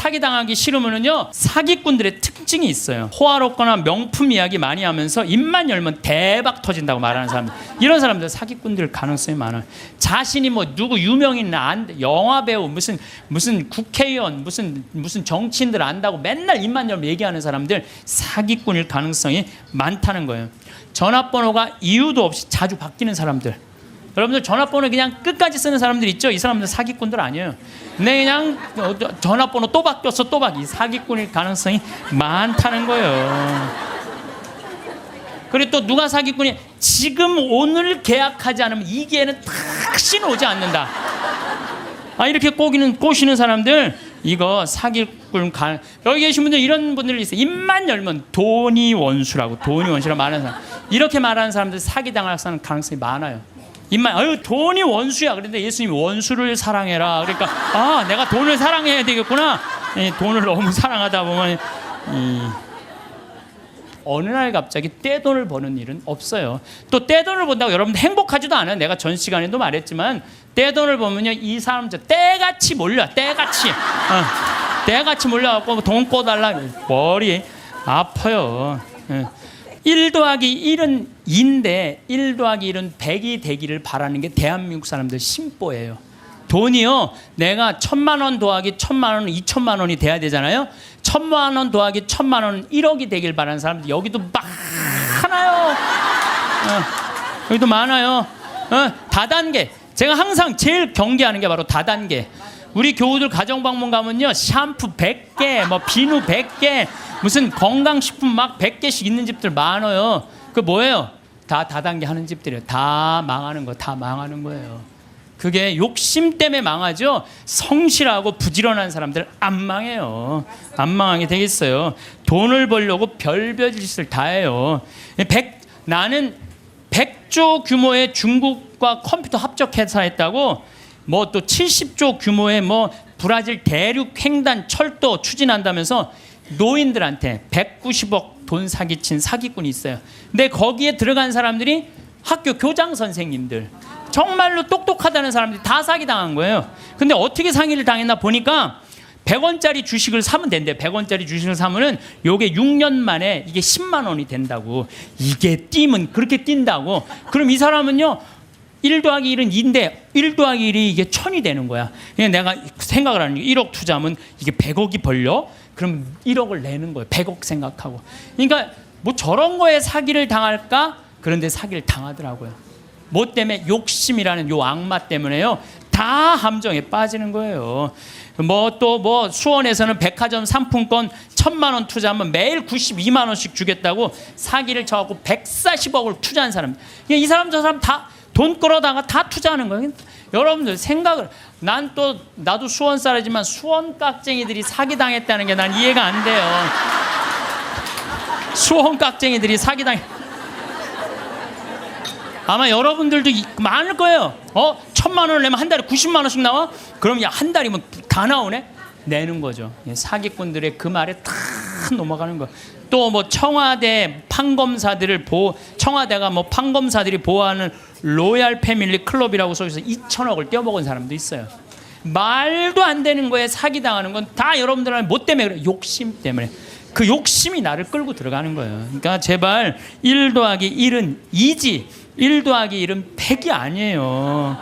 사기당하기 싫으면요, 사기꾼들의 특징이 있어요. 호화롭거나 명품 이야기 많이 하면서 입만 열면 대박 터진다고 말하는 사람들, 이런 사람들 사기꾼들 가능성이 많아요. 자신이 뭐 누구 유명인 영화배우, 무슨 국회의원, 무슨 정치인들 안다고 맨날 입만 열면 얘기하는 사람들 사기꾼일 가능성이 많다는 거예요. 전화번호가 이유도 없이 자주 바뀌는 사람들, 여러분들 전화번호 그냥 끝까지 쓰는 사람들 있죠? 이 사람들 사기꾼들 아니에요. 근데 그냥 전화번호 또 바뀌었어, 또 바뀌. 사기꾼일 가능성이 많다는 거예요. 그리고 또 누가 사기꾼이, 지금 오늘 계약하지 않으면 이 기회는 다시는 오지 않는다. 이렇게 꼬시는 사람들, 이거 사기꾼 여기 계신 분들 이런 분들 있어요. 입만 열면 돈이 원수라고 말하는 사람, 이렇게 말하는 사람들 사기당할 가능성이 많아요. 입만 돈이 원수야. 그런데 예수님이 원수를 사랑해라. 그러니까 내가 돈을 사랑해야 되겠구나. 돈을 너무 사랑하다 보면 어느 날 갑자기 떼돈을 버는 일은 없어요. 또 떼돈을 번다고 여러분들 행복하지도 않아요. 내가 전 시간에도 말했지만 떼돈을 벌면요, 이 사람들 떼같이 몰려. 떼같이 몰려갖고 돈 꿔달라. 머리 아파요. 1 더하기 1은 2인데 1 더하기 1은 100이 되기를 바라는 게 대한민국 사람들 심보예요. 돈이요, 내가 1000만 원 더하기 1000만 원은 2000만 원이 돼야 되잖아요. 1000만 원 더하기 1000만 원은 1억이 되길 바라는 사람들 여기도 많아요. 여기도 많아요. 다단계. 제가 항상 제일 경계하는 게 바로 다단계. 우리 교우들 가정방문 가면요, 샴푸 100개, 뭐 비누 100개, 무슨 건강식품 막 100개씩 있는 집들 많아요. 그 뭐예요? 다 다단계 하는 집들이에요. 다 망하는 거예요. 그게 욕심 때문에 망하죠. 성실하고 부지런한 사람들은 안 망해요. 안 망하게 되겠어요. 돈을 벌려고 별별 짓을 다 해요. 나는 100조 규모의 중국과 컴퓨터 합작 회사 했다고, 뭐 또 70조 규모의 뭐 브라질 대륙 횡단 철도 추진한다면서 노인들한테 190억 돈 사기친 사기꾼이 있어요. 근데 거기에 들어간 사람들이 학교 교장 선생님들, 정말로 똑똑하다는 사람들이 다 사기당한 거예요. 근데 어떻게 사기를 당했나 보니까 100원짜리 주식을 사면 된대. 100원짜리 주식을 사면은 요게 6년 만에 이게 10만 원이 된다고. 이게 뛰면 그렇게 뛴다고. 그럼 이 사람은요, 1 더하기 1은 2인데 1 더하기 1이 이게 1000이 되는 거야. 그냥 내가 생각을 하는 게 1억 투자하면 이게 100억이 벌려? 그럼 1억을 내는 거예요. 100억 생각하고. 그러니까 뭐 저런 거에 사기를 당할까? 그런데 사기를 당하더라고요. 뭐 때문에? 욕심이라는 요 악마 때문에요. 다 함정에 빠지는 거예요. 뭐 수원에서는 백화점 상품권 1000만 원 투자하면 매일 92만 원씩 주겠다고 사기를 쳐갖고 140억을 투자한 사람. 이 사람 저 사람 다 돈 끌어다가 다 투자하는 거예요. 여러분들 생각을, 나도 수원 사람이지만 수원 깍쟁이들이 사기당했다는 게 난 이해가 안 돼요. 수원 깍쟁이들이 사기당해. 아마 여러분들도 많을 거예요. 1000만 원을 내면 한 달에 90만 원씩 나와? 그럼 한 달이면 다 나오네? 내는 거죠. 사기꾼들의 그 말에 다 넘어가는 거. 또 뭐 청와대 판검사들을 청와대가 뭐 판검사들이 보호하는 로얄 패밀리 클럽이라고 써서 2천억을 떼어먹은 사람도 있어요. 말도 안 되는 거에 사기당하는 건 다 여러분들은 뭐 때문에 그래? 욕심 때문에. 그 욕심이 나를 끌고 들어가는 거예요. 그러니까 제발 1 더하기 1은 2지 1 더하기 1은 100이 아니에요.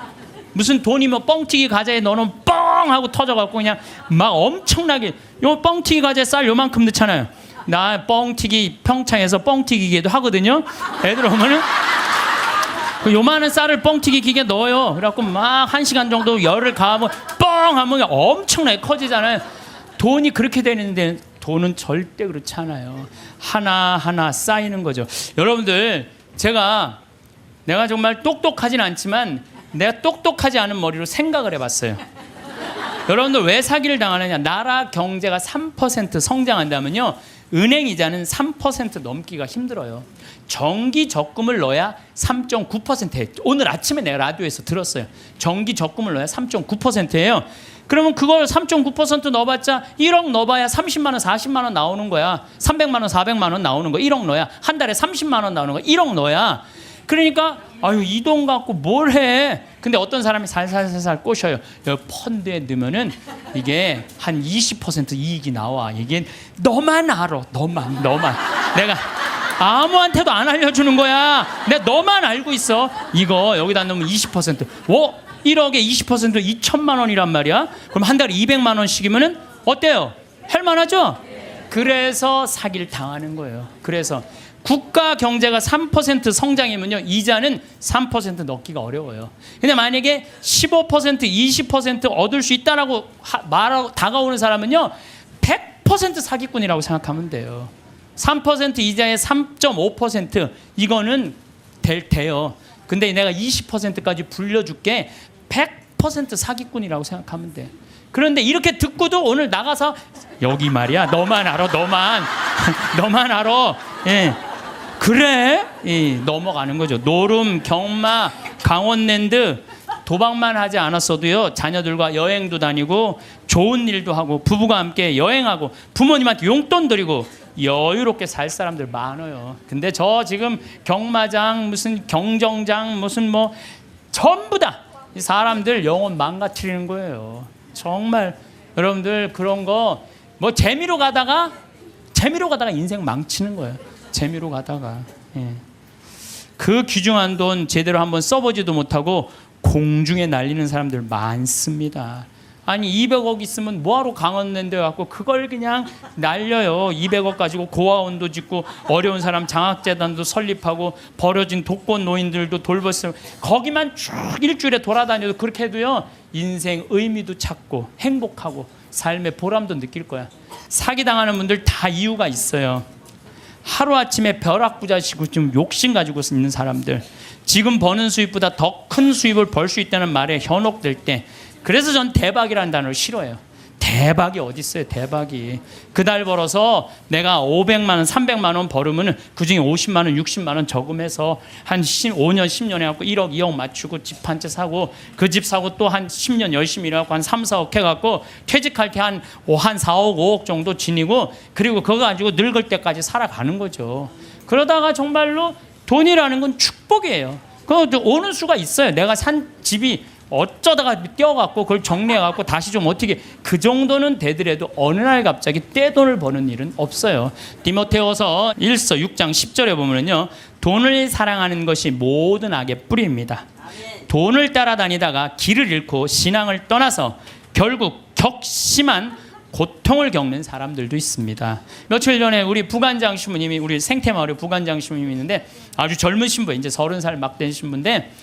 무슨 돈이 뭐 뻥튀기 과자에 넣어놓으면 뻥 하고 터져갖고 그냥 막 엄청나게, 요 뻥튀기 과자에 쌀 요만큼 넣잖아요. 나 뻥튀기 평창에서 뻥튀기 기계도 하거든요. 애들 오면은 그 요만한 쌀을 뻥튀기 기계에 넣어요. 그래갖고 막 1시간 정도 열을 가하면 뻥 하면 엄청나게 커지잖아요. 돈이 그렇게 되는데 돈은 절대 그렇지 않아요. 하나하나 쌓이는 거죠. 여러분들, 내가 정말 똑똑하진 않지만 내가 똑똑하지 않은 머리로 생각을 해봤어요. 여러분들 왜 사기를 당하느냐? 나라 경제가 3% 성장한다면요, 은행 이자는 3% 넘기가 힘들어요. 정기 적금을 넣어야 3.9%예요. 오늘 아침에 내가 라디오에서 들었어요. 정기 적금을 넣어야 3.9%예요. 그러면 그걸 3.9% 넣어봤자 1억 넣어봐야 30만 원, 40만 원 나오는 거야. 300만 원, 400만 원 나오는 거. 1억 넣어야 한 달에 30만 원 나오는 거. 1억 넣어야 그러니까 아유 이 돈 갖고 뭘 해? 근데 어떤 사람이 살살살살 꼬셔요. 여기 펀드에 넣으면은 이게 한 20% 이익이 나와. 이게 너만 알아. 너만. 내가 아무한테도 안 알려주는 거야. 내가 너만 알고 있어. 이거 여기다 넣으면 20%. 1억에 20% 2천만 원이란 말이야. 그럼 한 달에 200만 원씩이면은 어때요? 할만하죠? 그래서 사기를 당하는 거예요. 그래서 국가 경제가 3% 성장이면요 이자는 3% 넣기가 어려워요. 근데 만약에 15% 20% 얻을 수 있다라고 말하고 다가오는 사람은요 100% 사기꾼이라고 생각하면 돼요. 3% 이자에 3.5% 이거는 돼요. 근데 내가 20%까지 불려줄게 100% 사기꾼이라고 생각하면 돼. 그런데 이렇게 듣고도 오늘 나가서 여기 말이야 너만 알아 너만 알아 예. 그래 넘어가는 거죠. 노름, 경마, 강원랜드 도박만 하지 않았어도요 자녀들과 여행도 다니고 좋은 일도 하고 부부가 함께 여행하고 부모님한테 용돈 드리고 여유롭게 살 사람들 많아요. 근데 저 지금 경마장 무슨 경정장 무슨 뭐 전부 다 이 사람들 영혼 망가뜨리는 거예요. 정말 여러분들 그런 거 뭐 재미로 가다가 인생 망치는 거예요. 재미로 가다가 그 귀중한 돈 제대로 한번 써보지도 못하고 공중에 날리는 사람들 많습니다. 아니 200억 있으면 뭐하러 강원랜드에 갖고 그걸 그냥 날려요. 200억 가지고 고아원도 짓고 어려운 사람 장학재단도 설립하고 버려진 독거 노인들도 돌봤어요. 거기만 쭉 일주일에 돌아다녀도 그렇게 해도요 인생 의미도 찾고 행복하고 삶의 보람도 느낄 거야. 사기당하는 분들 다 이유가 있어요. 하루아침에 벼락부자시고 좀 욕심 가지고 있는 사람들, 지금 버는 수입보다 더 큰 수입을 벌 수 있다는 말에 현혹될 때, 그래서 전 대박이라는 단어를 싫어해요. 대박이 어디 있어요? 대박이 그 달 벌어서 내가 500만 원 300만 원 벌으면 그중에 50만 원 60만 원 저금해서 한 5년 10년 해갖고 1억 2억 맞추고 집 한 채 사고 그 집 사고 또 한 10년 열심히 일해갖고 한 3, 4억 해갖고 퇴직할 때 한 4억 5억 정도 지니고 그리고 그거 가지고 늙을 때까지 살아가는 거죠. 그러다가 정말로 돈이라는 건 축복이에요. 그거 오는 수가 있어요. 내가 산 집이 어쩌다가 떼어갖고 그걸 정리해갖고 다시 좀 어떻게 그 정도는 되더라도 어느 날 갑자기 떼돈을 버는 일은 없어요. 디모데후서 1서 6장 10절에 보면요, 돈을 사랑하는 것이 모든 악의 뿌리입니다. 돈을 따라다니다가 길을 잃고 신앙을 떠나서 결국 격심한 고통을 겪는 사람들도 있습니다. 며칠 전에 우리 부관장 신부님이, 우리 생태마을에 부관장 신부님이 있는데 아주 젊은 신부, 이제 30살 막 된 신부인데,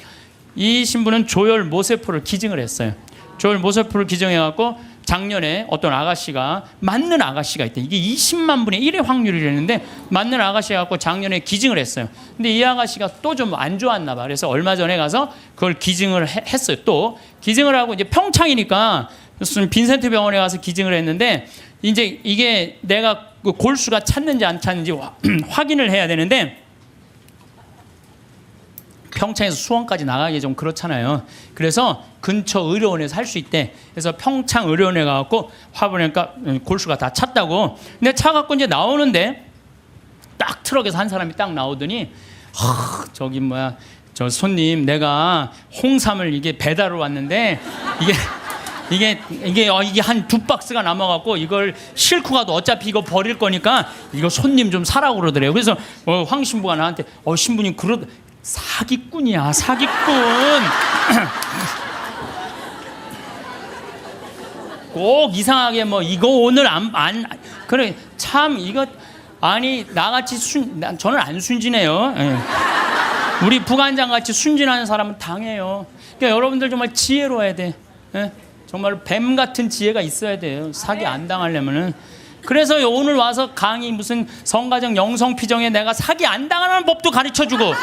이 신부는 조혈 모세포를 기증을 했어요. 조혈 모세포를 기증해갖고 작년에 어떤 아가씨가, 맞는 아가씨가 있대. 이게 20만 분의 1의 확률이라는데 맞는 아가씨가 갖고 작년에 기증을 했어요. 근데 이 아가씨가 또 좀 안 좋았나 봐. 그래서 얼마 전에 가서 그걸 기증을 했어요. 또 기증을 하고 이제 평창이니까 무슨 빈센트 병원에 가서 기증을 했는데, 이제 이게 내가 그 골수가 찼는지 안 찼는지 확인을 해야 되는데, 평창에서 수원까지 나가기 좀 그렇잖아요. 그래서 근처 의료원에서 할 수 있대. 그래서 평창 의료원에 가갖고 화보니까 골수가 다 찼다고. 근데 차 갖고 이제 나오는데 딱 트럭에서 한 사람이 딱 나오더니, 저기 뭐야, 저 손님, 내가 홍삼을 이게 배달을 왔는데 이게 한 2박스가 남아갖고 이걸 싣고 가도 어차피 이거 버릴 거니까 이거 손님 좀 사라고 그러더래요. 그래서 황 신부가 나한테 신부님 사기꾼이야, 사기꾼. 꼭 이상하게 뭐 이거 오늘 그래 참 이거 아니 나같이 저는 안 순진해요. 우리 부관장 같이 순진한 사람은 당해요. 그러니까 여러분들 정말 지혜로워야 돼. 정말 뱀 같은 지혜가 있어야 돼요. 사기 안 당하려면은. 그래서 오늘 와서 강의 무슨 성가정 영성피정에 내가 사기 안 당하는 법도 가르쳐주고.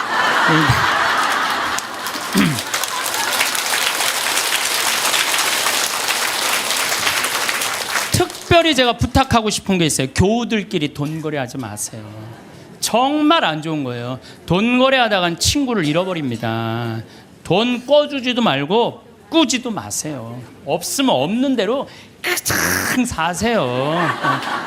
특별히 제가 부탁하고 싶은 게 있어요. 교우들끼리 돈거래하지 마세요. 정말 안 좋은 거예요. 돈거래하다간 친구를 잃어버립니다. 돈 꿔주지도 말고 꾸지도 마세요. 없으면 없는 대로 그냥 사세요.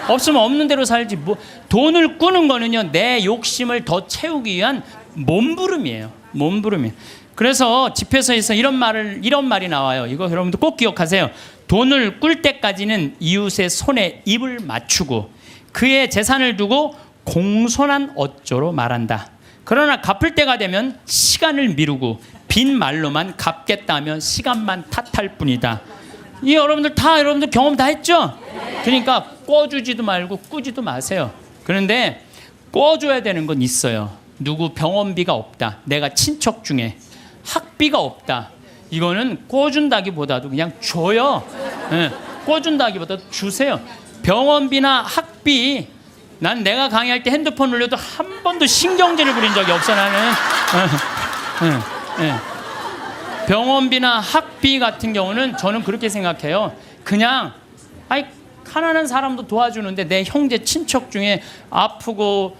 없으면 없는 대로 살지. 뭐 돈을 꾸는 거는요, 내 욕심을 더 채우기 위한 몸부림이에요. 몸부림이에요. 그래서 집회서에서 이런 말이 나와요. 이거 여러분들 꼭 기억하세요. 돈을 꿀 때까지는 이웃의 손에 입을 맞추고 그의 재산을 두고 공손한 어조로 말한다. 그러나 갚을 때가 되면 시간을 미루고 빈 말로만 갚겠다며 시간만 탓할 뿐이다. 이 여러분들 경험 다 했죠? 그러니까 꿔주지도 말고 꾸지도 마세요. 그런데 꿔줘야 되는 건 있어요. 누구 병원비가 없다. 내가 친척 중에 학비가 없다. 이거는 꿔준다기보다도 그냥 줘요. 네, 꿔준다기보다도 주세요. 병원비나 학비, 난 내가 강의할 때 핸드폰 울려도 한 번도 신경질을 부린 적이 없어 나는. 병원비나 학비 같은 경우는 저는 그렇게 생각해요. 그냥 가난한 사람도 도와주는데 내 형제 친척 중에 아프고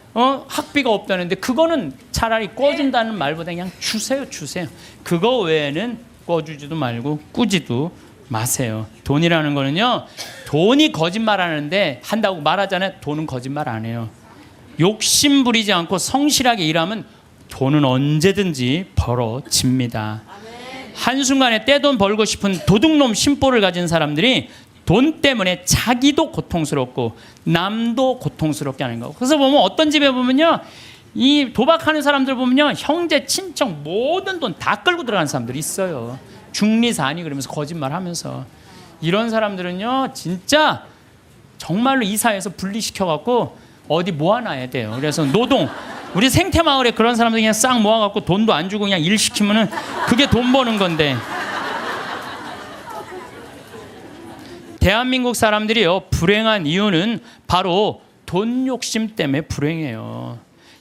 학비가 없다는데 그거는 차라리 꿔준다는 말보다 그냥 주세요. 그거 외에는 꿔주지도 말고 꾸지도 마세요. 돈이라는 거는요, 돈이 거짓말하는데 한다고 말하잖아요. 돈은 거짓말 안 해요. 욕심 부리지 않고 성실하게 일하면 돈은 언제든지 벌어집니다. 한순간에 떼돈 벌고 싶은 도둑놈 심보를 가진 사람들이 돈 때문에 자기도 고통스럽고 남도 고통스럽게 하는 거고. 그래서 보면 어떤 집에 보면요, 이 도박하는 사람들 보면요, 형제 친척 모든 돈 다 끌고 들어가는 사람들이 있어요. 중리사니 그러면서 거짓말하면서. 이런 사람들은요 진짜 정말로 이 사회에서 분리시켜갖고 어디 모아놔야 돼요. 그래서 노동, 우리 생태마을에 그런 사람들 그냥 싹 모아갖고 돈도 안 주고 그냥 일 시키면은 그게 돈 버는 건데. 대한민국 사람들이요 불행한 이유는 바로 돈 욕심 때문에 불행해요.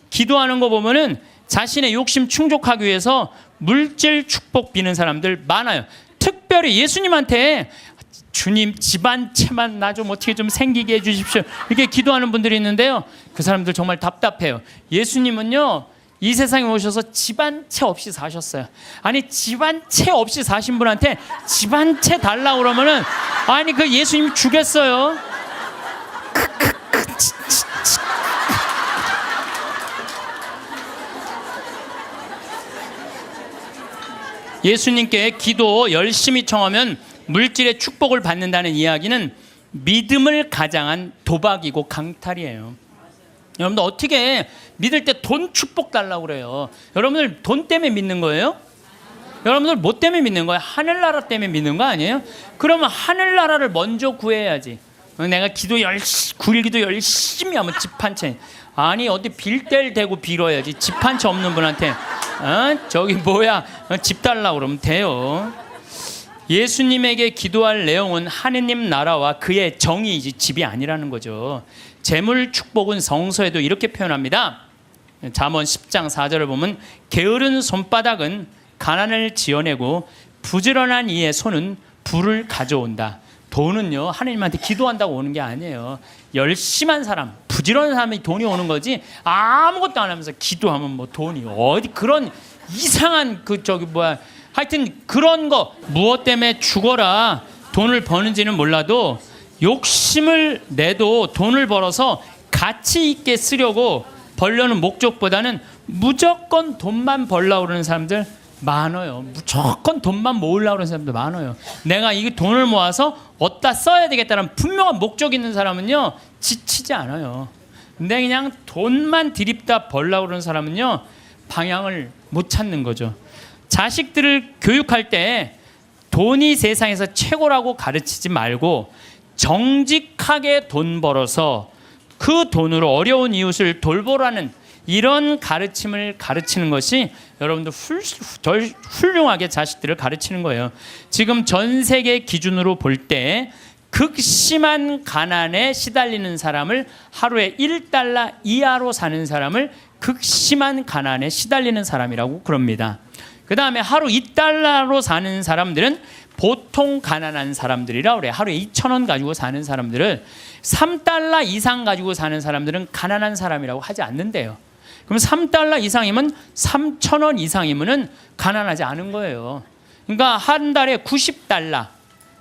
기도하는 거 보면은 자신의 욕심 충족하기 위해서 물질 축복 비는 사람들 많아요. 특별히 예수님한테 주님 집안채만 나 좀 어떻게 좀 생기게 해주십시오 이렇게 기도하는 분들이 있는데요, 그 사람들 정말 답답해요. 예수님은요 이 세상에 오셔서 집안채 없이 사셨어요. 아니 집안채 없이 사신 분한테 집안채 달라고 그러면은 아니 그 예수님 주겠어요? 예수님께 기도 열심히 청하면 물질의 축복을 받는다는 이야기는 믿음을 가장한 도박이고 강탈이에요. 여러분들 어떻게 믿을 때 돈 축복 달라고 그래요? 여러분들 돈 때문에 믿는 거예요? 여러분들 뭐 때문에 믿는 거예요? 하늘나라 때문에 믿는 거 아니에요? 그러면 하늘나라를 먼저 구해야지. 내가 기도 열심히 하면 집 한 채. 아니 어디 빌 뗄 대고 빌어야지. 집 한 채 없는 분한테 집 달라고 그러면 돼요. 예수님에게 기도할 내용은 하느님 나라와 그의 정의이지 집이 아니라는 거죠. 재물 축복은 성서에도 이렇게 표현합니다. 잠언 10장 4절을 보면 게으른 손바닥은 가난을 지어내고 부지런한 이의 손은 부를 가져온다. 돈은요 하느님한테 기도한다고 오는 게 아니에요. 열심한 사람, 부지런한 사람이 돈이 오는 거지 아무것도 안 하면서 기도하면 뭐 돈이 어디 그런 이상한 하여튼 그런 거 무엇 때문에 죽어라 돈을 버는지는 몰라도 욕심을 내도 돈을 벌어서 가치 있게 쓰려고 벌려는 목적보다는 무조건 돈만 벌려고 그러는 사람들 많아요. 무조건 돈만 모으려고 그러는 사람들 많아요. 내가 이 돈을 모아서 어디다 써야 되겠다는 분명한 목적이 있는 사람은요 지치지 않아요. 근데 그냥 돈만 들이다 벌려고 그러는 사람은요 방향을 못 찾는 거죠. 자식들을 교육할 때 돈이 세상에서 최고라고 가르치지 말고 정직하게 돈 벌어서 그 돈으로 어려운 이웃을 돌보라는 이런 가르침을 가르치는 것이 여러분들 훌륭하게 자식들을 가르치는 거예요. 지금 전 세계 기준으로 볼 때 극심한 가난에 시달리는 사람을 하루에 1달러 이하로 사는 사람을 극심한 가난에 시달리는 사람이라고 그럽니다. 그 다음에 하루 2달러로 사는 사람들은 보통 가난한 사람들이라고 그래요. 하루에 2,000원 가지고 사는 사람들을 3달러 이상 가지고 사는 사람들은 가난한 사람이라고 하지 않는데요. 그럼 3달러 이상이면 3,000원 이상이면은 가난하지 않은 거예요. 그러니까 한 달에 90달러,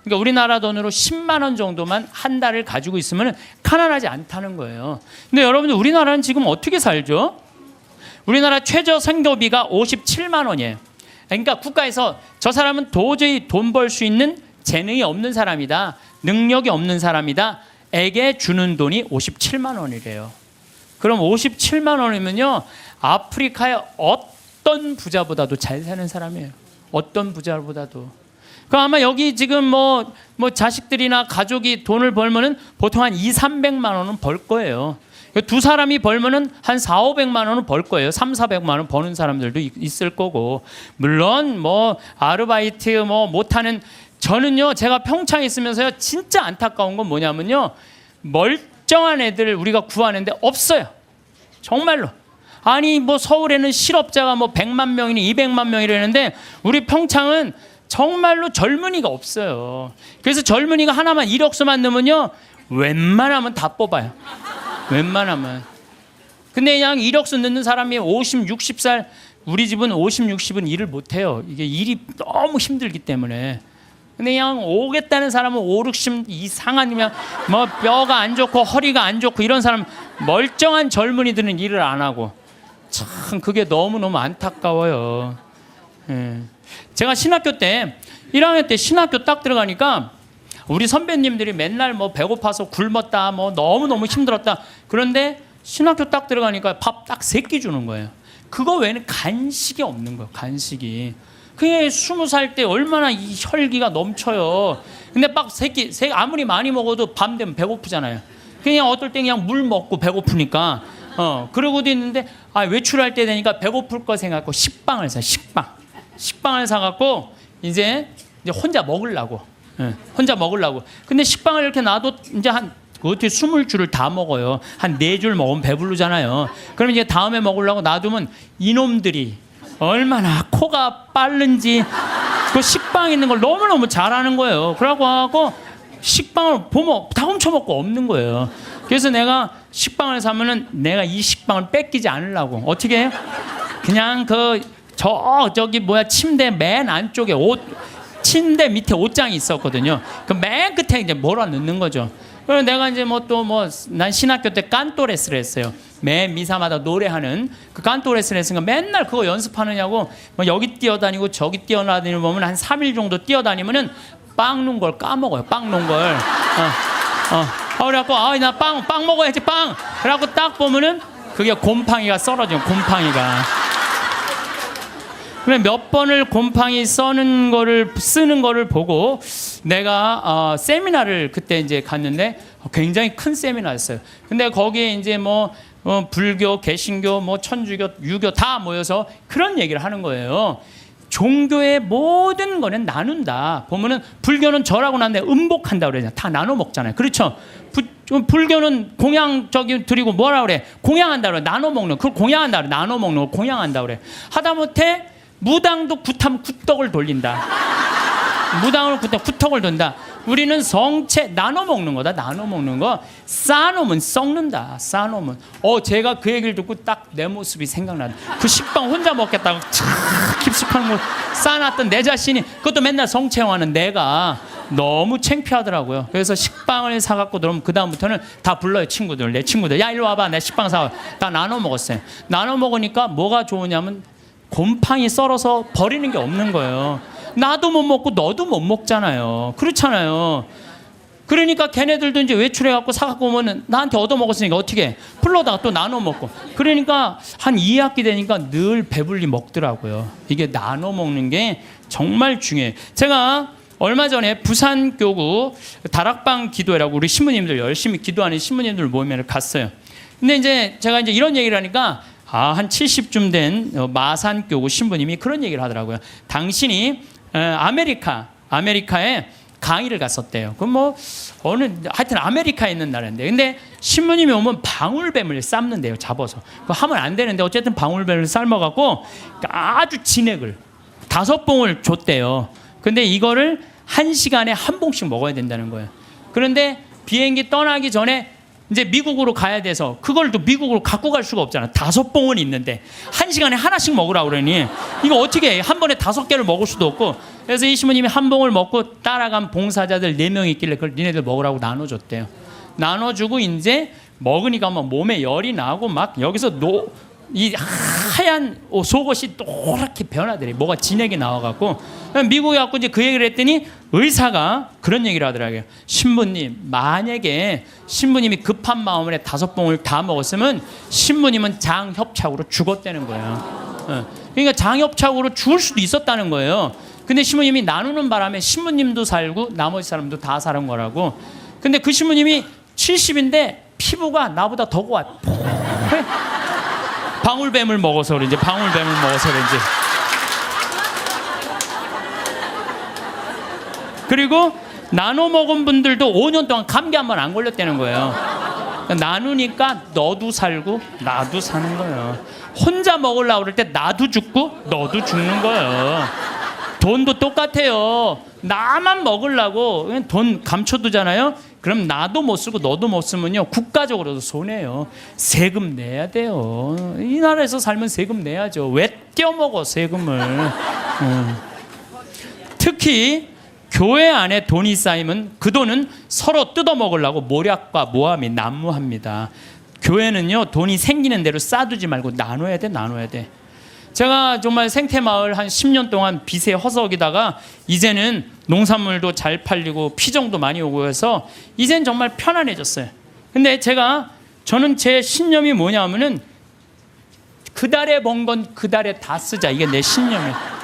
그러니까 우리나라 돈으로 10만 원 정도만 한 달을 가지고 있으면 가난하지 않다는 거예요. 근데 여러분들 우리나라는 지금 어떻게 살죠? 우리나라 최저 생계비가 57만 원이에요. 그러니까 국가에서 저 사람은 도저히 돈 벌 수 있는 재능이 없는 사람이다, 능력이 없는 사람이다 에게 주는 돈이 57만 원이래요. 그럼 57만 원이면요, 아프리카의 어떤 부자보다도 잘 사는 사람이에요. 어떤 부자보다도. 그 아마 여기 지금 뭐 자식들이나 가족이 돈을 벌면은 보통 한 200~300만 원은 벌 거예요. 두 사람이 벌면은 한 400~500만 원은 벌 거예요. 300~400만 원 버는 사람들도 있을 거고. 물론 뭐 아르바이트 뭐 못하는, 저는요 제가 평창에 있으면서요 진짜 안타까운 건 뭐냐면요, 멀쩡한 애들 우리가 구하는데 없어요. 정말로. 아니 뭐 서울에는 실업자가 뭐 100만 명이니 200만 명이라는데 우리 평창은 정말로 젊은이가 없어요. 그래서 젊은이가 하나만 이력서만 넣으면요 웬만하면 다 뽑아요. 웬만하면. 근데 그냥 이력서 넣는 사람이 50, 60살, 우리 집은 50, 60은 일을 못해요. 이게 일이 너무 힘들기 때문에. 근데 그냥 오겠다는 사람은 5, 60 이상한, 그냥 뭐 뼈가 안 좋고 허리가 안 좋고 이런 사람, 멀쩡한 젊은이들은 일을 안 하고. 참 그게 너무너무 안타까워요. 예. 제가 신학교 때 1학년 때 신학교 딱 들어가니까 우리 선배님들이 맨날 뭐 배고파서 굶었다, 뭐 너무너무 힘들었다. 그런데 신학교 딱 들어가니까 밥 딱 3끼 주는 거예요. 그거 외에는 간식이 없는 거예요. 간식이. 그게 20살 때 얼마나 이 혈기가 넘쳐요. 근데 밥 3끼, 아무리 많이 먹어도 밤 되면 배고프잖아요. 그냥 어떨 때 그냥 물 먹고 배고프니까 그러고도 있는데, 외출할 때 되니까 배고플 거 생각하고 식빵을 사. 식빵을 사갖고 이제 혼자 먹으려고. 혼자 먹으려고. 근데 식빵을 이렇게 놔도 이제 어떻게 20줄을 다 먹어요. 한 4줄 먹으면 배부르잖아요. 그럼 이제 다음에 먹으려고 놔두면 이놈들이 얼마나 코가 빠른지 그 식빵 있는 걸 너무너무 잘하는 거예요. 그러고 식빵을 보면 다 훔쳐먹고 없는 거예요. 그래서 내가 식빵을 사면은 내가 이 식빵을 뺏기지 않으려고 어떻게 해요? 그냥 저기 침대 맨 안쪽에 침대 밑에 옷장이 있었거든요. 그 맨 끝에 이제 몰아 넣는 거죠. 그래서 내가 이제 난 신학교 때 깐또레스를 했어요. 매 미사마다 노래하는 그 깐또레스를 했으니까 맨날 그거 연습하느냐고 여기 뛰어다니고 저기 뛰어다니고 보면 한 3일 정도 뛰어다니면은 빵 놓은 걸 까먹어요. 빵 놓은 걸. 그래갖고 나 빵 먹어야지 빵. 그래갖고 딱 보면은 그게 곰팡이가 썰어져요. 곰팡이가. 그래 몇 번을 곰팡이 쓰는 거를 보고 내가 세미나를 그때 이제 갔는데 굉장히 큰 세미나였어요. 근데 거기에 이제 불교, 개신교, 천주교, 유교 다 모여서 그런 얘기를 하는 거예요. 종교의 모든 거는 나눈다. 보면은 불교는 절하고 난 다음에 음복한다 그러잖아요. 다 나눠 먹잖아요. 그렇죠? 불교는 공양 드리고 뭐라 그래? 공양한다 그래. 나눠 먹는. 그걸 공양한다 그래. 나눠 먹는 걸 공양한다 그래. 하다못해 무당도 굿떡을 돌린다. 무당을 굿떡을 돈다. 우리는 성체 나눠 먹는 거다. 나눠 먹는 거. 쌓아놓으면 썩는다. 쌓아놓으면. 제가 그 얘기를 듣고 딱 내 모습이 생각나다. 그 식빵 혼자 먹겠다고 깊숙한 걸 쌓아놨던 내 자신이, 그것도 맨날 성체화하는 내가 너무 창피하더라고요. 그래서 식빵을 사갖고 들어오면 그 다음부터는 다 불러요. 친구들. 내 친구들. 야 일로 와봐. 내 식빵 사와. 다 나눠 먹었어요. 나눠 먹으니까 뭐가 좋으냐면 곰팡이 썰어서 버리는 게 없는 거예요. 나도 못 먹고 너도 못 먹잖아요. 그렇잖아요. 그러니까 걔네들도 이제 외출해갖고 사갖고 오면은 나한테 얻어먹었으니까 어떻게 해? 풀러다가 또 나눠 먹고. 그러니까 한 2학기 되니까 늘 배불리 먹더라고요. 이게 나눠 먹는 게 정말 중요해요. 제가 얼마 전에 부산교구 다락방 기도회라고 우리 신부님들 열심히 기도하는 신부님들 모임에 갔어요. 근데 이제 제가 이제 이런 얘기를 하니까 한 70쯤 된 마산교구 신부님이 그런 얘기를 하더라고요. 당신이 아메리카에 강의를 갔었대요. 그럼 하여튼 아메리카에 있는 나라인데, 근데 신부님이 오면 방울뱀을 삶는데요. 잡아서. 그거 하면 안 되는데 어쨌든 방울뱀을 삶아갖고 아주 진액을 5봉을 줬대요. 근데 이거를 1시간에 1봉씩 먹어야 된다는 거예요. 그런데 비행기 떠나기 전에 이제 미국으로 가야 돼서 그걸 또 미국으로 갖고 갈 수가 없잖아. 5봉은 있는데 1시간에 하나씩 먹으라고 그러니 이거 어떻게 해? 한 번에 5개를 먹을 수도 없고. 그래서 이 신부님이 1봉을 먹고 따라간 봉사자들 4명 있길래 그걸 니네들 먹으라고 나눠줬대요. 나눠주고 이제 먹으니까 몸에 열이 나고 막 여기서 하얀 속옷이 노랗게 변하더래. 뭐가 진액이 나와갖고 미국에 갖고 이제 그 얘기를 했더니 의사가 그런 얘기를 하더라고요. 신부님, 만약에 신부님이 급한 마음에 5봉을 다 먹었으면 신부님은 장협착으로 죽었다는 거예요. 그러니까 장협착으로 죽을 수도 있었다는 거예요. 근데 신부님이 나누는 바람에 신부님도 살고 나머지 사람도 다 사는 거라고. 근데 그 신부님이 70인데 피부가 나보다 더 고와. 방울뱀을 먹어서 그런지, 방울뱀을 먹어서 그런지. 그리고 나눠 먹은 분들도 5년 동안 감기 한 번 안 걸렸다는 거예요. 나누니까 너도 살고 나도 사는 거예요. 혼자 먹으려고 그럴 때 나도 죽고 너도 죽는 거예요. 돈도 똑같아요. 나만 먹으려고 돈 감춰두잖아요. 그럼 나도 못 쓰고 너도 못 쓰면요, 국가적으로도 손해요. 세금 내야 돼요. 이 나라에서 살면 세금 내야죠. 왜 떼어먹어 세금을. 특히 교회 안에 돈이 쌓이면 그 돈은 서로 뜯어먹으려고 모략과 모함이 난무합니다. 교회는요, 돈이 생기는 대로 쌓아두지 말고 나눠야 돼, 나눠야 돼. 제가 정말 생태마을 한 10년 동안 빚에 허석이다가 이제는 농산물도 잘 팔리고 피정도 많이 오고 해서 이젠 정말 편안해졌어요. 근데 저는 제 신념이 뭐냐면은 그 달에 번 건 그 달에 다 쓰자. 이게 내 신념이에요.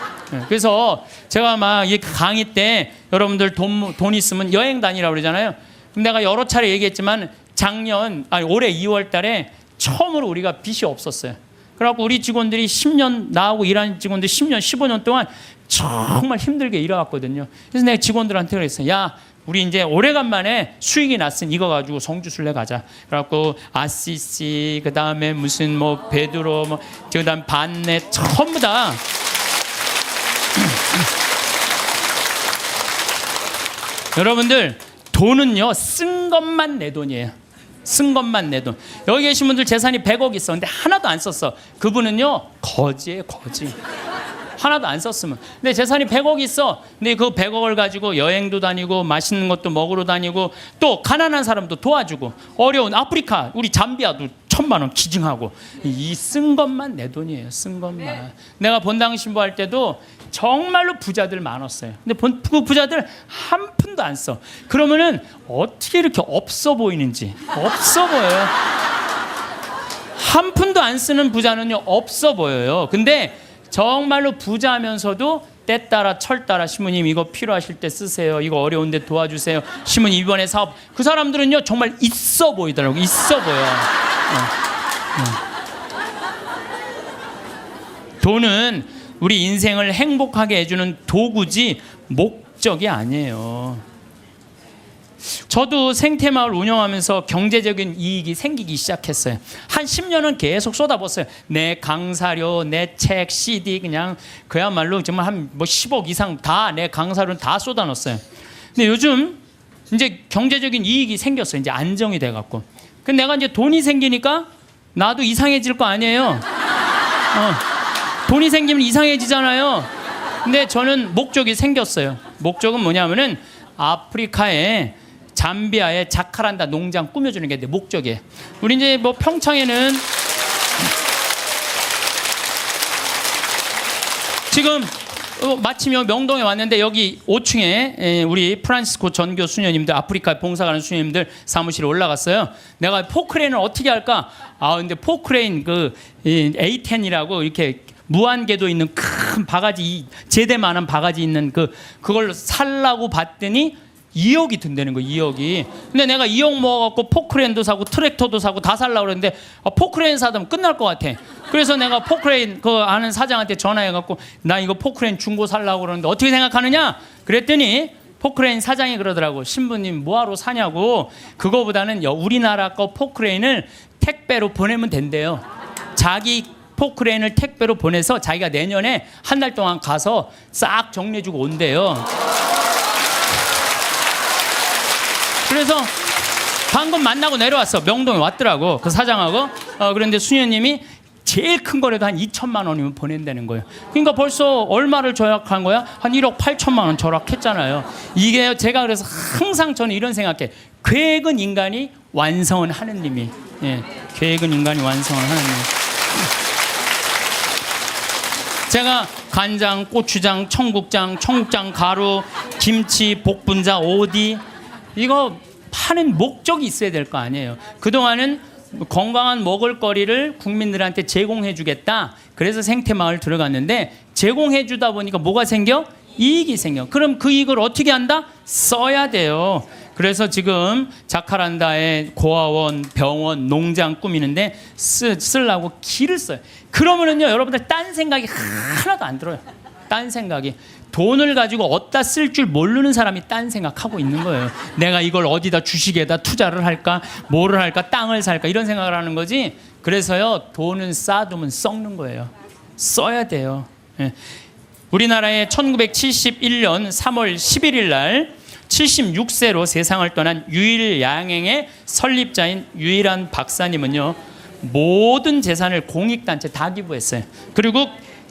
그래서 제가 막 이 강의 때 여러분들 돈 있으면 여행 다니라고 그러잖아요. 내가 여러 차례 얘기했지만 올해 2월 달에 처음으로 우리가 빚이 없었어요. 그래갖고 우리 직원들이 10년, 나하고 일하는 직원들 10년, 15년 동안 정말 힘들게 일해왔거든요. 그래서 내가 직원들한테 그랬어요. 야, 우리 이제 오래간만에 수익이 났으니 이거 가지고 성주순례 가자. 그래갖고 아시시, 그 다음에 무슨 뭐 베드로, 뭐 그다음 반내 전부 다 여러분들 돈은요, 쓴 것만 내 돈이에요. 쓴 것만 내 돈. 여기 계신 분들 재산이 100억 있어. 근데 하나도 안 썼어. 그분은요, 거지예요, 거지. 하나도 안 썼으면. 근데 재산이 100억 있어. 근데 그 100억을 가지고 여행도 다니고 맛있는 것도 먹으러 다니고 또 가난한 사람도 도와주고 어려운 아프리카, 우리 잠비아도 1,000만 원 기증하고. 이 쓴 것만 내 돈이에요. 쓴 것만. 내가 본당 신부할 때도 정말로 부자들 많았어요. 근데 그 부자들 한 푼도 안 써. 그러면은 어떻게 이렇게 없어 보이는지. 없어 보여요. 한 푼도 안 쓰는 부자는요, 없어 보여요. 근데 정말로 부자면서도 때 따라 철 따라 신부님 이거 필요하실 때 쓰세요. 이거 어려운데 도와주세요. 신부님 이번에 사업. 그 사람들은요, 정말 있어 보이더라고요. 있어 보여요. 돈은 우리 인생을 행복하게 해주는 도구지 목적이 아니에요. 저도 생태마을 운영하면서 경제적인 이익이 생기기 시작했어요. 한 10년은 계속 쏟아붓어요. 내 강사료, 내 책, CD 그냥 그야말로 정말 한 뭐 10억 이상 다 내 강사료는 다 쏟아넣었어요. 근데 요즘 이제 경제적인 이익이 생겼어요. 이제 안정이 돼갖고. 근데 내가 이제 돈이 생기니까 나도 이상해질 거 아니에요. 돈이 생기면 이상해지잖아요. 근데 저는 목적이 생겼어요. 목적은 뭐냐면은 아프리카에 잠비아에 자카란다 농장 꾸며주는 게 내 목적이에요. 우리 이제 뭐 평창에는 지금 마침 명동에 왔는데 여기 5층에 우리 프란시스코 전교 수녀님들, 아프리카 봉사 가는 수녀님들 사무실에 올라갔어요. 내가 포크레인을 어떻게 할까? 근데 포크레인 그 A10이라고 이렇게 무한궤도 있는 큰 바가지, 제대만한 바가지 있는 그걸 살라고 봤더니 2억이 든다는 거예요. 2억이. 근데 내가 2억 모아갖고 포크레인도 사고 트랙터도 사고 다 살라고 그랬는데 포크레인 사면 끝날 것 같아. 그래서 내가 포크레인 그 아는 사장한테 전화해갖고 나 이거 포크레인 중고 살라고 그러는데 어떻게 생각하느냐? 그랬더니 포크레인 사장이 그러더라고. 신부님 뭐하러 사냐고. 그거보다는 우리나라 거 포크레인을 택배로 보내면 된대요. 자기 포크레인을 택배로 보내서 자기가 내년에 한 달 동안 가서 싹 정리해주고 온대요. 그래서 방금 만나고 내려왔어. 명동에 왔더라고. 그 사장하고. 그런데 수녀님이 제일 큰 거라도 한 2천만 원이면 보낸다는 거예요. 그러니까 벌써 얼마를 절약한 거야? 한 1억 8천만 원 절약했잖아요. 이게 제가 그래서 항상 저는 이런 생각해. 계획은 인간이 완성은 하느님이. 예, 계획은 인간이 완성은 하느님. 제가 간장, 고추장, 청국장, 가루, 김치, 복분자, 오디 이거 파는 목적이 있어야 될 거 아니에요. 그동안은 건강한 먹을거리를 국민들한테 제공해 주겠다. 그래서 생태마을 들어갔는데 제공해 주다 보니까 뭐가 생겨? 이익이 생겨. 그럼 그 이익을 어떻게 한다? 써야 돼요. 그래서 지금 자카란다에 고아원, 병원, 농장 꾸미는데 쓰려고 길을 써요. 그러면은요, 여러분들 딴 생각이 하나도 안 들어요. 딴 생각이. 돈을 가지고 어디다 쓸 줄 모르는 사람이 딴 생각하고 있는 거예요. 내가 이걸 어디다 주식에다 투자를 할까, 뭐를 할까, 땅을 살까 이런 생각을 하는 거지. 그래서요, 돈은 쌓아두면 썩는 거예요. 써야 돼요. 예. 우리나라에 1971년 3월 11일 날 76세로 세상을 떠난 유일양행의 설립자인 유일한 박사님은요, 모든 재산을 공익단체 다 기부했어요. 그리고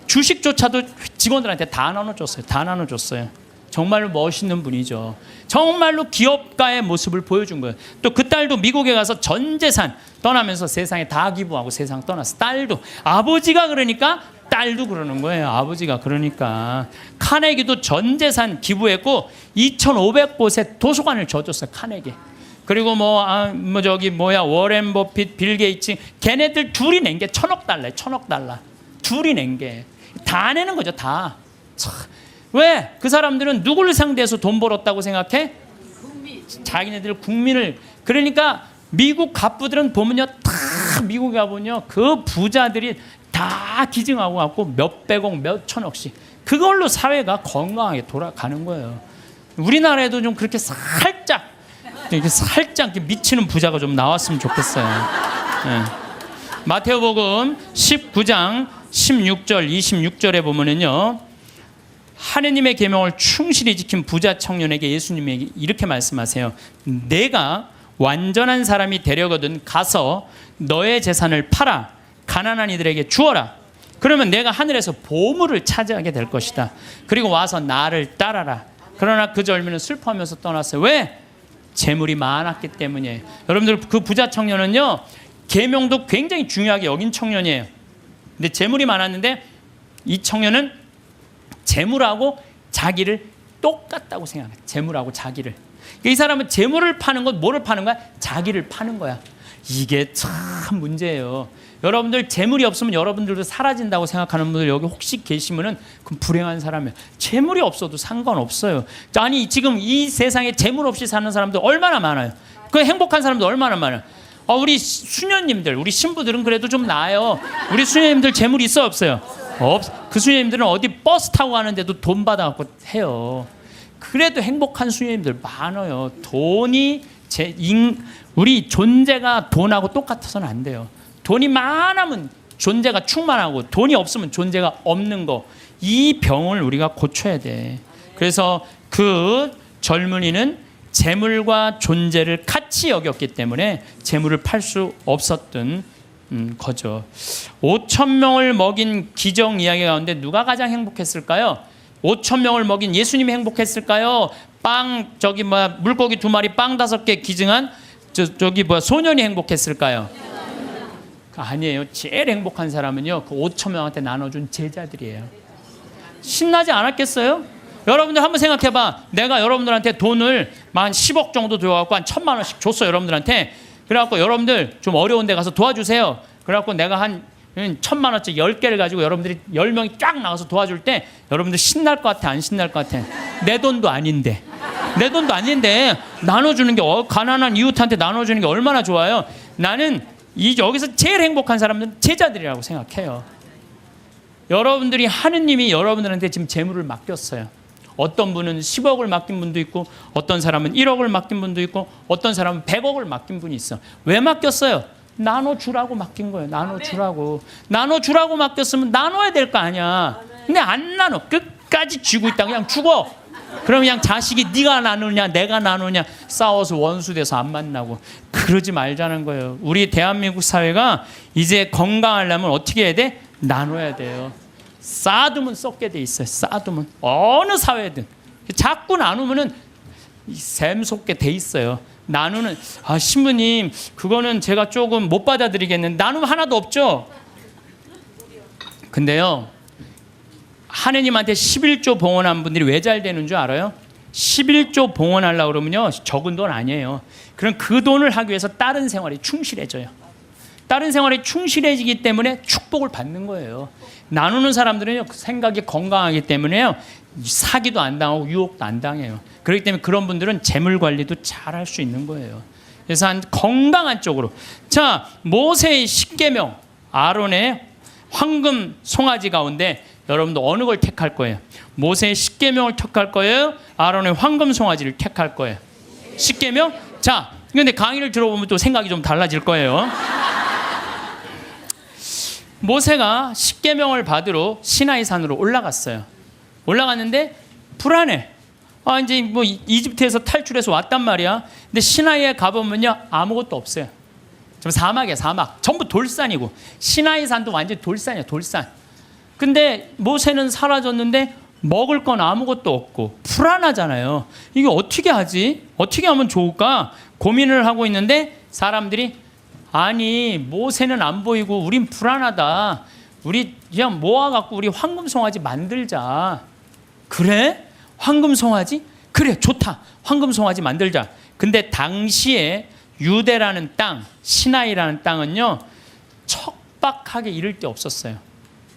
주식조차도 직원들한테 다 나눠줬어요. 다 나눠줬어요. 정말로 멋있는 분이죠. 정말로 기업가의 모습을 보여준 거예요. 또 그 딸도 미국에 가서 전 재산 떠나면서 세상에 다 기부하고 세상 떠났어. 딸도. 아버지가 그러니까 딸도 그러는 거예요. 아버지가 그러니까. 카네기도 전 재산 기부했고 2,500곳에 도서관을 져줬어요. 카네기. 그리고 워렌 버핏, 빌 게이츠 걔네들 둘이 낸 게 1,000억 달러예요. 1,000억 달러. 둘이 낸 게. 다 내는 거죠. 다. 왜? 그 사람들은 누구를 상대해서 돈 벌었다고 생각해? 자기네들 국민을. 그러니까 미국 갑부들은 보면요, 다 미국에 가보면요, 그 부자들이 다 기증하고 갖고 몇백억, 몇천억씩. 그걸로 사회가 건강하게 돌아가는 거예요. 우리나라에도 좀 그렇게 살짝 미치는 부자가 좀 나왔으면 좋겠어요. 네. 마태오복음 19장 16절, 26절에 보면은요, 하느님의 계명을 충실히 지킨 부자 청년에게 예수님이 이렇게 말씀하세요. 내가 완전한 사람이 되려거든 가서 너의 재산을 팔아 가난한 이들에게 주어라. 그러면 내가 하늘에서 보물을 차지하게 될 것이다. 그리고 와서 나를 따라라. 그러나 그 젊은이는 슬퍼하면서 떠났어요. 왜? 재물이 많았기 때문이에요. 여러분들, 그 부자 청년은요, 계명도 굉장히 중요하게 여긴 청년이에요. 근데 재물이 많았는데 이 청년은 재물하고 자기를 똑같다고 생각해요. 재물하고 자기를. 이 사람은 재물을 파는 건 뭐를 파는 거야? 자기를 파는 거야. 이게 참 문제예요. 여러분들 재물이 없으면 여러분들도 사라진다고 생각하는 분들 여기 혹시 계시면은 그럼 불행한 사람이에요. 재물이 없어도 상관없어요. 아니 지금 이 세상에 재물 없이 사는 사람들 얼마나 많아요. 그 행복한 사람들 얼마나 많아요. 우리 수녀님들, 우리 신부들은 그래도 좀 나아요. 우리 수녀님들 재물이 있어요, 없어요? 그 수녀님들은 어디 버스 타고 가는데도 돈 받아갖고 해요. 그래도 행복한 수녀님들 많아요. 돈이 우리 존재가 돈하고 똑같아서는 안 돼요. 돈이 많으면 존재가 충만하고 돈이 없으면 존재가 없는 거. 이 병을 우리가 고쳐야 돼. 그래서 그 젊은이는 재물과 존재를 같이 여겼기 때문에 재물을 팔 수 없었던 거죠. 5,000명을 먹인 기적 이야기 가운데 누가 가장 행복했을까요? 5,000명을 먹인 예수님이 행복했을까요? 물고기 2마리 빵 5개 기증한 소년이 행복했을까요? 아니에요. 제일 행복한 사람은요, 그 5,000명한테 나눠준 제자들이에요. 신나지 않았겠어요? 여러분들 한번 생각해봐. 내가 여러분들한테 돈을 한 10억 정도 들어갖고 한 1,000만 원씩 줬어, 여러분들한테. 그래갖고 여러분들 좀 어려운 데 가서 도와주세요. 그래갖고 내가 한 1,000만 원짜리 10개를 가지고 여러분들이 10명이 쫙 나가서 도와줄 때 여러분들 신날 것 같아, 안 신날 것 같아? 내 돈도 아닌데. 내 돈도 아닌데 나눠주는 게, 가난한 이웃한테 나눠주는 게 얼마나 좋아요. 나는 여기서 제일 행복한 사람들은 제자들이라고 생각해요. 여러분들이, 하느님이 여러분들한테 지금 재물을 맡겼어요. 어떤 분은 10억을 맡긴 분도 있고, 어떤 사람은 1억을 맡긴 분도 있고, 어떤 사람은 100억을 맡긴 분이 있어. 왜 맡겼어요? 나눠주라고 맡긴 거예요. 나눠주라고. 나눠주라고 맡겼으면 나눠야 될 거 아니야. 근데 안 나눠. 끝까지 쥐고 있다. 그냥 죽어. 그럼 그냥 자식이 네가 나누냐 내가 나누냐 싸워서 원수돼서 안 만나고. 그러지 말자는 거예요. 우리 대한민국 사회가 이제 건강하려면 어떻게 해야 돼? 나눠야 돼요. 쌓아두면 썩게 돼 있어요. 쌓아두면 어느 사회든 자꾸 나누면은 샘솟게 돼 있어요. 나누는, 신부님 그거는 제가 조금 못 받아들이겠는데, 나누면 하나도 없죠. 근데요, 하느님한테 11조 봉헌한 분들이 왜 잘 되는 줄 알아요? 11조 봉헌하려고 그러면요, 적은 돈 아니에요. 그럼 그 돈을 하기 위해서 다른 생활에 충실해져요. 다른 생활에 충실해지기 때문에 축복을 받는 거예요. 나누는 사람들은 생각이 건강하기 때문에요, 사기도 안 당하고 유혹도 안 당해요. 그렇기 때문에 그런 분들은 재물 관리도 잘 할 수 있는 거예요. 그래서 한 건강한 쪽으로. 자, 모세의 십계명, 아론의 황금 송아지 가운데 여러분도 어느 걸 택할 거예요? 모세의 십계명을 택할 거예요? 아론의 황금 송아지를 택할 거예요? 십계명? 자, 근데 강의를 들어보면 또 생각이 좀 달라질 거예요. 모세가 십계명을 받으러 시나이 산으로 올라갔어요. 올라갔는데 불안해. 이제 뭐 이집트에서 탈출해서 왔단 말이야. 근데 시나이에 가보면요, 아무것도 없어요. 좀 사막이야, 사막. 전부 돌산이고, 시나이 산도 완전 돌산이야, 돌산. 근데 모세는 사라졌는데 먹을 건 아무것도 없고 불안하잖아요. 이게 어떻게 하지? 어떻게 하면 좋을까? 고민을 하고 있는데 사람들이, 아니 모세는 안 보이고 우린 불안하다. 우리 그냥 모아갖고 우리 황금송아지 만들자. 그래? 황금송아지? 그래, 좋다. 황금송아지 만들자. 근데 당시에 유대라는 땅, 시나이라는 땅은요, 척박하게 이를 데 없었어요.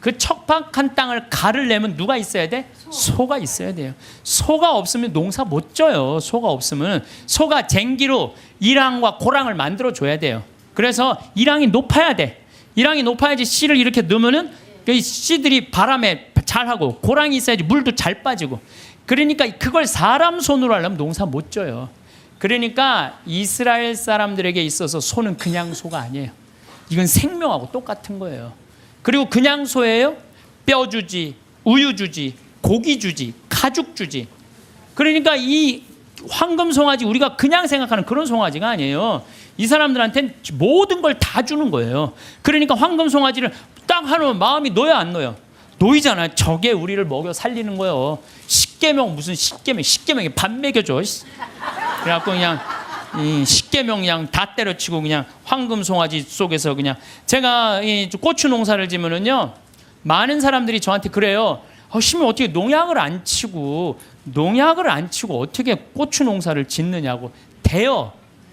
그 척박한 땅을 가르려면 누가 있어야 돼? 소가 있어야 돼요. 소가 없으면 농사 못 져요. 소가 없으면. 소가 쟁기로 이랑과 고랑을 만들어 줘야 돼요. 그래서 이랑이 높아야 돼. 이랑이 높아야지 씨를 이렇게 넣으면은 이 씨들이 바람에 잘하고, 고랑이 있어야지 물도 잘 빠지고. 그러니까 그걸 사람 손으로 하려면 농사 못 져요. 그러니까 이스라엘 사람들에게 있어서 소는 그냥 소가 아니에요. 이건 생명하고 똑같은 거예요. 그리고 그냥 소예요? 뼈 주지, 우유 주지, 고기 주지, 가죽 주지. 그러니까 이 황금 송아지, 우리가 그냥 생각하는 그런 송아지가 아니에요. 이 사람들한테는 모든 걸 다 주는 거예요. 그러니까 황금 송아지를 딱 하면 마음이 놓여, 안 놓여? 놓이잖아요. 저게 우리를 먹여 살리는 거예요. 십계명, 무슨 십계명이 밥 먹여줘. 그래갖고 그냥 이 십계명 그냥 다 때려치고 그냥 황금 송아지 속에서 그냥. 제가 이 고추 농사를 지면은요, 많은 사람들이 저한테 그래요. 심히 어떻게 농약을 안 치고 어떻게 고추 농사를 짓느냐고. 돼요.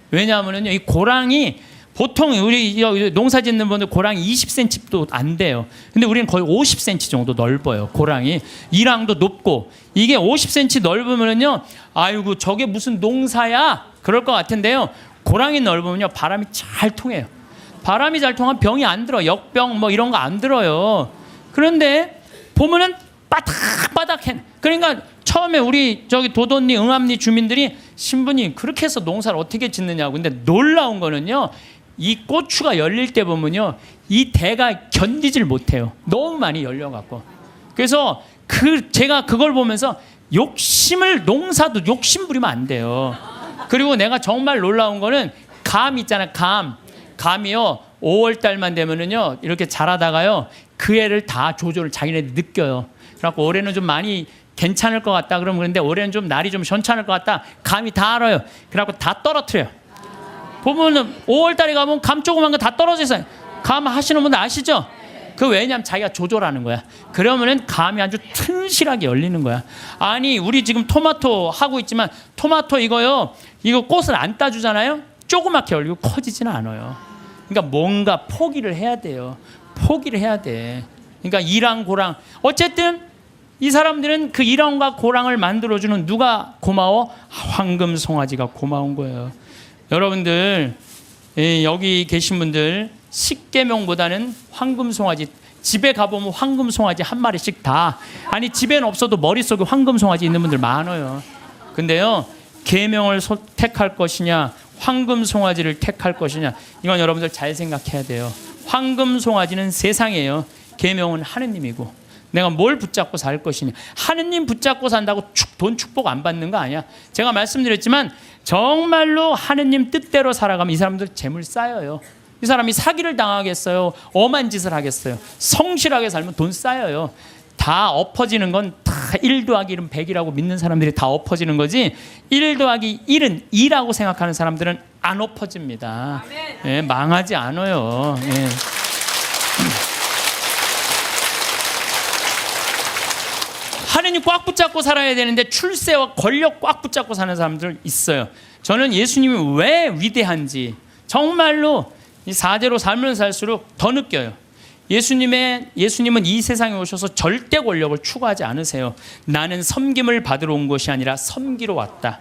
왜냐하면은요, 이 고랑이 보통 우리 농사 짓는 분들 고랑이 20cm도 안 돼요. 근데 우리는 거의 50cm 정도 넓어요. 고랑이. 이랑도 높고. 이게 50cm 넓으면요, 아이고 저게 무슨 농사야? 그럴 것 같은데요. 고랑이 넓으면요, 바람이 잘 통해요. 바람이 잘 통하면 병이 안 들어. 역병 뭐 이런 거 안 들어요. 그런데 보면은 바닥바닥해. 그러니까 처음에 우리 저기 도돈리, 응암리 주민들이, 신부님 그렇게 해서 농사를 어떻게 짓느냐고. 근데 놀라운 거는요, 이 고추가 열릴 때 보면요, 이 대가 견디질 못해요. 너무 많이 열려갖고. 그래서 제가 그걸 보면서 농사도 욕심 부리면 안 돼요. 그리고 내가 정말 놀라운 거는 감 있잖아, 감이요 5월 달만 되면은요, 이렇게 자라다가요, 그 애를 다 조절을 자기네들 느껴요. 그래갖고 올해는 좀 많이 괜찮을 것 같다 그러면, 그런데 올해는 좀 날이 좀 현찮을 것 같다, 감이 다 알아요. 그래갖고 다 떨어뜨려요. 보면은 5월 달에 가면 감 조그만 거 다 떨어져 있어요. 감 하시는 분들 아시죠? 그 왜냐면 자기가 조절하는 거야. 그러면은 감이 아주 튼실하게 열리는 거야. 아니 우리 지금 토마토 하고 있지만, 토마토 이거 꽃을 안 따주잖아요. 조그맣게 열리고 커지지는 않아요. 그러니까 뭔가 포기를 해야 돼요. 포기를 해야 돼. 그러니까 이랑 고랑, 어쨌든 이 사람들은 그 이랑과 고랑을 만들어주는 누가 고마워? 황금 송아지가 고마운 거예요. 여러분들, 여기 계신 분들 십계명보다는 황금 송아지, 집에 가보면 황금 송아지 한 마리씩 다, 아니 집에는 없어도 머릿속에 황금 송아지 있는 분들 많아요. 근데요, 계명을 택할 것이냐, 황금 송아지를 택할 것이냐, 이건 여러분들 잘 생각해야 돼요. 황금 송아지는 세상이에요. 계명은 하느님이고, 내가 뭘 붙잡고 살 것이냐. 하느님 붙잡고 산다고 돈 축복 안 받는 거 아니야. 제가 말씀드렸지만 정말로 하느님 뜻대로 살아가면 이 사람들 재물 쌓여요. 이 사람이 사기를 당하겠어요? 엄한 짓을 하겠어요? 성실하게 살면 돈 쌓여요. 다 엎어지는 건 다 1 더하기 1은 100이라고 믿는 사람들이 다 엎어지는 거지, 1 더하기 1은 2라고 생각하는 사람들은 안 엎어집니다. 예, 망하지 않아요. 예. 하느님 꽉 붙잡고 살아야 되는데 출세와 권력 꽉 붙잡고 사는 사람들 있어요. 저는 예수님이 왜 위대한지 정말로 이 4대로 살면 살수록 더 느껴요. 예수님은 이 세상에 오셔서 절대 권력을 추구하지 않으세요. 나는 섬김을 받으러 온 것이 아니라 섬기러 왔다.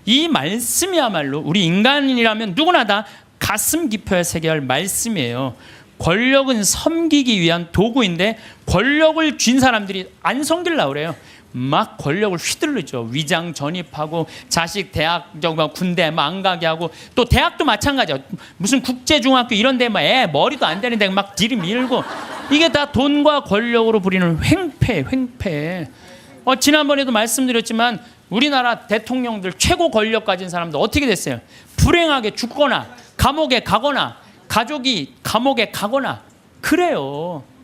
이 말씀이야말로 우리 인간이라면 누구나 다 가슴 깊어야 새겨야 할 말씀이에요. 권력은 섬기기 위한 도구인데 권력을 쥔 사람들이 안 섬기려고 그래요. 막 권력을 휘둘르죠. 위장 전입하고 자식 대학 군대 안 가게 하고, 또 대학도 마찬가지야. 무슨 국제중학교 이런 데 애 머리도 안 되는데 막 들이밀고, 이게 다 돈과 권력으로 부리는 횡패. 지난번에도 말씀드렸지만 우리나라 대통령들 최고 권력 가진 사람들 어떻게 됐어요? 불행하게 죽거나 감옥에 가거나 가족이 감옥에 가거나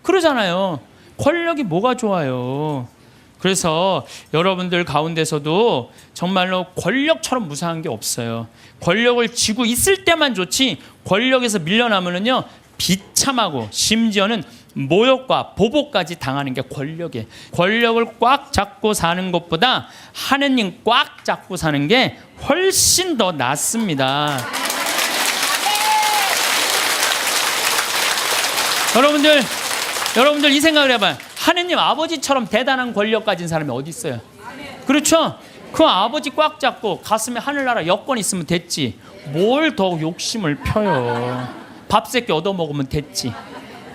그러잖아요. 권력이 뭐가 좋아요. 그래서 여러분들 가운데서도 정말로 권력처럼 무상한 게 없어요. 권력을 쥐고 있을 때만 좋지, 권력에서 밀려나면은요 비참하고 심지어는 모욕과 보복까지 당하는 게 권력이에요. 권력을 꽉 잡고 사는 것보다 하느님 꽉 잡고 사는 게 훨씬 더 낫습니다. 여러분들 이 생각을 해봐요. 하느님 아버지처럼 대단한 권력 가진 사람이 어디 있어요? 그렇죠? 그 아버지 꽉 잡고 가슴에 하늘나라 여권 있으면 됐지. 뭘 더 욕심을 펴요. 밥 새끼 얻어먹으면 됐지.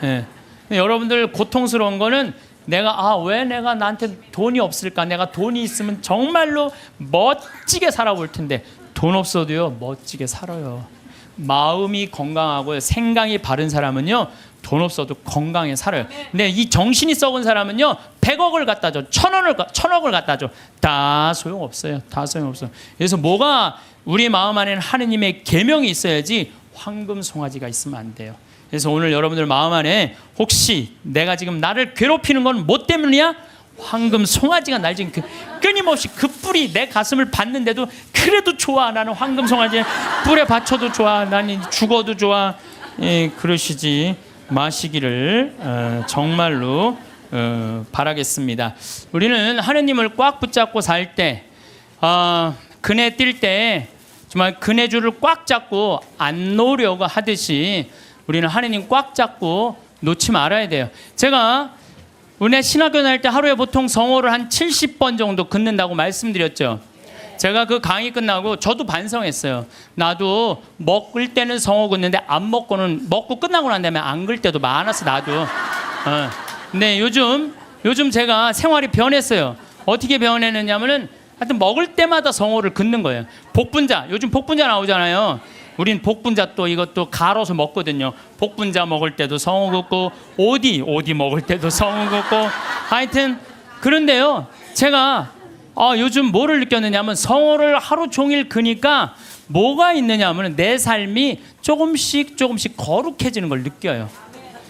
예. 여러분들 고통스러운 거는 왜 내가 나한테 돈이 없을까? 내가 돈이 있으면 정말로 멋지게 살아볼 텐데 돈 없어도요 멋지게 살아요. 마음이 건강하고 생각이 바른 사람은요 돈 없어도 건강히 살아요. 근데 이 정신이 썩은 사람은요 100억을 갖다 줘, 1000억을 갖다 줘, 다 소용없어요. 다 소용없어요. 그래서 뭐가 우리 마음 안에는 하느님의 계명이 있어야지 황금 송아지가 있으면 안 돼요. 그래서 오늘 여러분들 마음 안에 혹시 내가 지금 나를 괴롭히는 건 뭐 때문이야? 황금 송아지가 날 지금 끊임없이 그 뿔이 내 가슴을 받는데도 그래도 좋아. 나는 황금 송아지 뿔에 받쳐도 좋아. 나는 죽어도 좋아. 그러시지 마시기를 정말로 바라겠습니다. 우리는 하느님을 꽉 붙잡고 살 때, 그네 뛸 때 정말 그네 줄을 꽉 잡고 안 놓으려고 하듯이 우리는 하느님 꽉 잡고 놓지 말아야 돼요. 제가 은혜 신학교 다닐 때 하루에 보통 성호를 한 70번 정도 긋는다고 말씀드렸죠. 제가 그 강의 끝나고 저도 반성했어요. 나도 먹을 때는 성호 긋는데 안 먹고는, 먹고 끝나고 난 다음에 안 글 때도 많았어 나도. 근데 요즘 제가 생활이 변했어요. 어떻게 변했느냐면은 하여튼 먹을 때마다 성호를 긋는 거예요. 복분자, 요즘 복분자 나오잖아요. 우린 복분자 또 이것도 갈아서 먹거든요. 복분자 먹을 때도 성호 긋고, 오디 먹을 때도 성호 긋고, 하여튼 그런데요 제가 요즘 뭐를 느꼈느냐면 성호를 하루 종일 그니까 뭐가 있느냐면 내 삶이 조금씩 거룩해지는 걸 느껴요.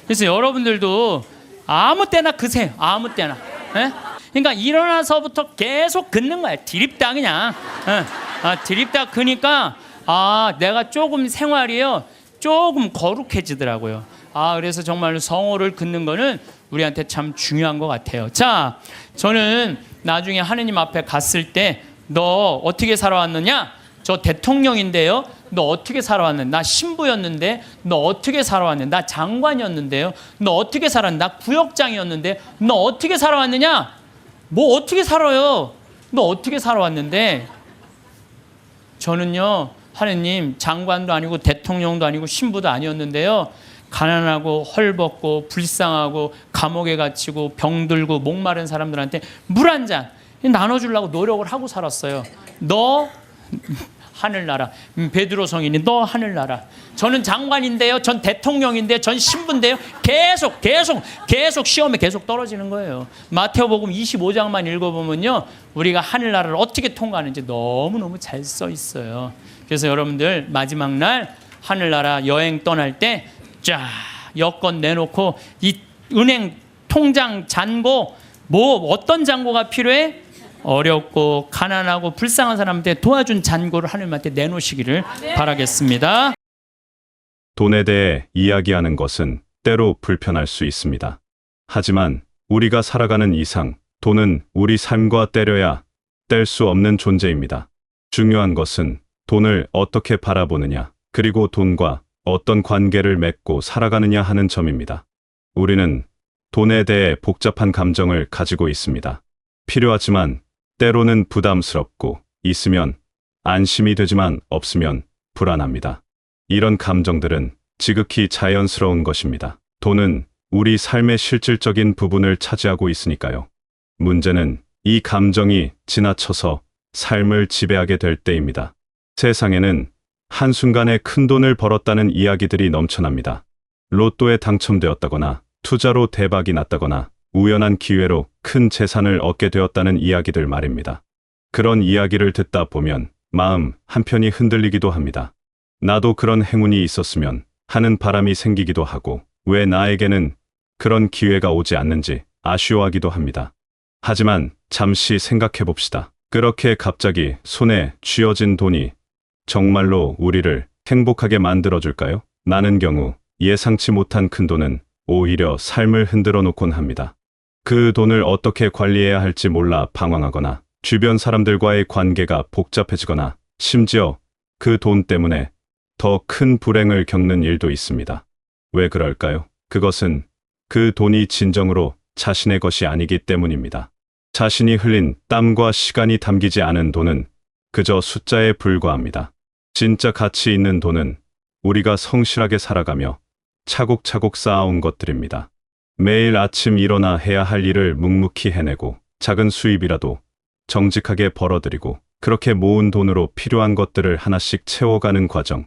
그래서 여러분들도 아무 때나 그세요. 아무 때나. 예? 그러니까 일어나서부터 계속 긋는 거야. 드립다 그냥. 드립다 그니까 내가 조금 생활이요 조금 거룩해지더라고요. 그래서 정말 성호를 긋는 거는 우리한테 참 중요한 것 같아요. 자, 저는 나중에 하느님 앞에 갔을 때 너 어떻게 살아왔느냐? 저 대통령인데요. 너 어떻게 살아왔는데? 나 신부였는데 너 어떻게 살아왔는데? 나 장관이었는데요. 너 어떻게 살았는데? 나 구역장이었는데 너 어떻게 살아왔느냐? 뭐 어떻게 살아요? 너 어떻게 살아왔는데? 저는요 하느님 장관도 아니고 대통령도 아니고 신부도 아니었는데요. 가난하고 헐벗고 불쌍하고 감옥에 갇히고 병들고 목마른 사람들한테 물 한 잔 나눠주려고 노력을 하고 살았어요. 너 하늘나라. 베드로 성인이 너 하늘나라. 저는 장관인데요. 전 대통령인데요. 전 신부인데요. 계속 시험에 계속 떨어지는 거예요. 마태오복음 25장만 읽어보면요. 우리가 하늘나라를 어떻게 통과하는지 너무너무 잘 써 있어요. 그래서 여러분들 마지막 날 하늘나라 여행 떠날 때 쫙 여권 내놓고 이 은행 통장 잔고 뭐 어떤 잔고가 필요해? 어렵고 가난하고 불쌍한 사람한테 도와준 잔고를 하나님한테 내놓으시기를 바라겠습니다. 돈에 대해 이야기하는 것은 때로 불편할 수 있습니다. 하지만 우리가 살아가는 이상 돈은 우리 삶과 떼려야 뗄 수 없는 존재입니다. 중요한 것은 돈을 어떻게 바라보느냐, 그리고 돈과 어떤 관계를 맺고 살아가느냐 하는 점입니다. 우리는 돈에 대해 복잡한 감정을 가지고 있습니다. 필요하지만 때로는 부담스럽고, 있으면 안심이 되지만 없으면 불안합니다. 이런 감정들은 지극히 자연스러운 것입니다. 돈은 우리 삶의 실질적인 부분을 차지하고 있으니까요. 문제는 이 감정이 지나쳐서 삶을 지배하게 될 때입니다. 세상에는 한순간에 큰 돈을 벌었다는 이야기들이 넘쳐납니다. 로또에 당첨되었다거나 투자로 대박이 났다거나 우연한 기회로 큰 재산을 얻게 되었다는 이야기들 말입니다. 그런 이야기를 듣다 보면 마음 한편이 흔들리기도 합니다. 나도 그런 행운이 있었으면 하는 바람이 생기기도 하고, 왜 나에게는 그런 기회가 오지 않는지 아쉬워하기도 합니다. 하지만 잠시 생각해 봅시다. 그렇게 갑자기 손에 쥐어진 돈이 정말로 우리를 행복하게 만들어줄까요? 많은 경우 예상치 못한 큰 돈은 오히려 삶을 흔들어 놓곤 합니다. 그 돈을 어떻게 관리해야 할지 몰라 방황하거나, 주변 사람들과의 관계가 복잡해지거나, 심지어 그 돈 때문에 더 큰 불행을 겪는 일도 있습니다. 왜 그럴까요? 그것은 그 돈이 진정으로 자신의 것이 아니기 때문입니다. 자신이 흘린 땀과 시간이 담기지 않은 돈은 그저 숫자에 불과합니다. 진짜 가치 있는 돈은 우리가 성실하게 살아가며 차곡차곡 쌓아온 것들입니다. 매일 아침 일어나 해야 할 일을 묵묵히 해내고, 작은 수입이라도 정직하게 벌어들이고, 그렇게 모은 돈으로 필요한 것들을 하나씩 채워가는 과정.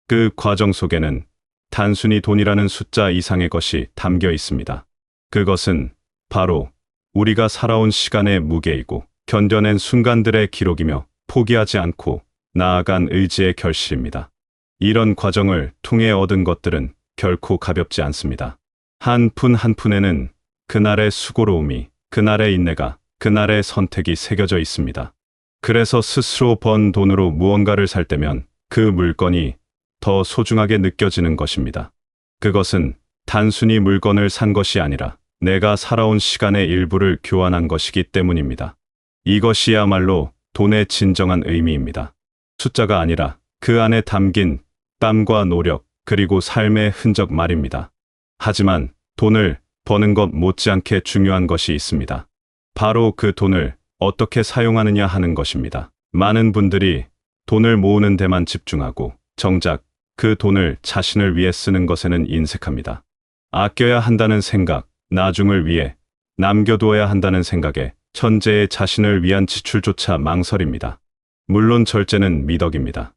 그 과정 속에는 단순히 돈이라는 숫자 이상의 것이 담겨 있습니다. 그것은 바로 우리가 살아온 시간의 무게이고, 견뎌낸 순간들의 기록이며, 포기하지 않고 나아간 의지의 결실입니다. 이런 과정을 통해 얻은 것들은 결코 가볍지 않습니다. 한 푼 한 푼에는 그날의 수고로움이, 그날의 인내가, 그날의 선택이 새겨져 있습니다. 그래서 스스로 번 돈으로 무언가를 살 때면 그 물건이 더 소중하게 느껴지는 것입니다. 그것은 단순히 물건을 산 것이 아니라 내가 살아온 시간의 일부를 교환한 것이기 때문입니다. 이것이야말로 돈의 진정한 의미입니다. 숫자가 아니라 그 안에 담긴 땀과 노력, 그리고 삶의 흔적 말입니다. 하지만 돈을 버는 것 못지않게 중요한 것이 있습니다. 바로 그 돈을 어떻게 사용하느냐 하는 것입니다. 많은 분들이 돈을 모으는 데만 집중하고, 정작 그 돈을 자신을 위해 쓰는 것에는 인색합니다. 아껴야 한다는 생각, 나중을 위해 남겨두어야 한다는 생각에 현재의 자신을 위한 지출조차 망설입니다. 물론 절제는 미덕입니다.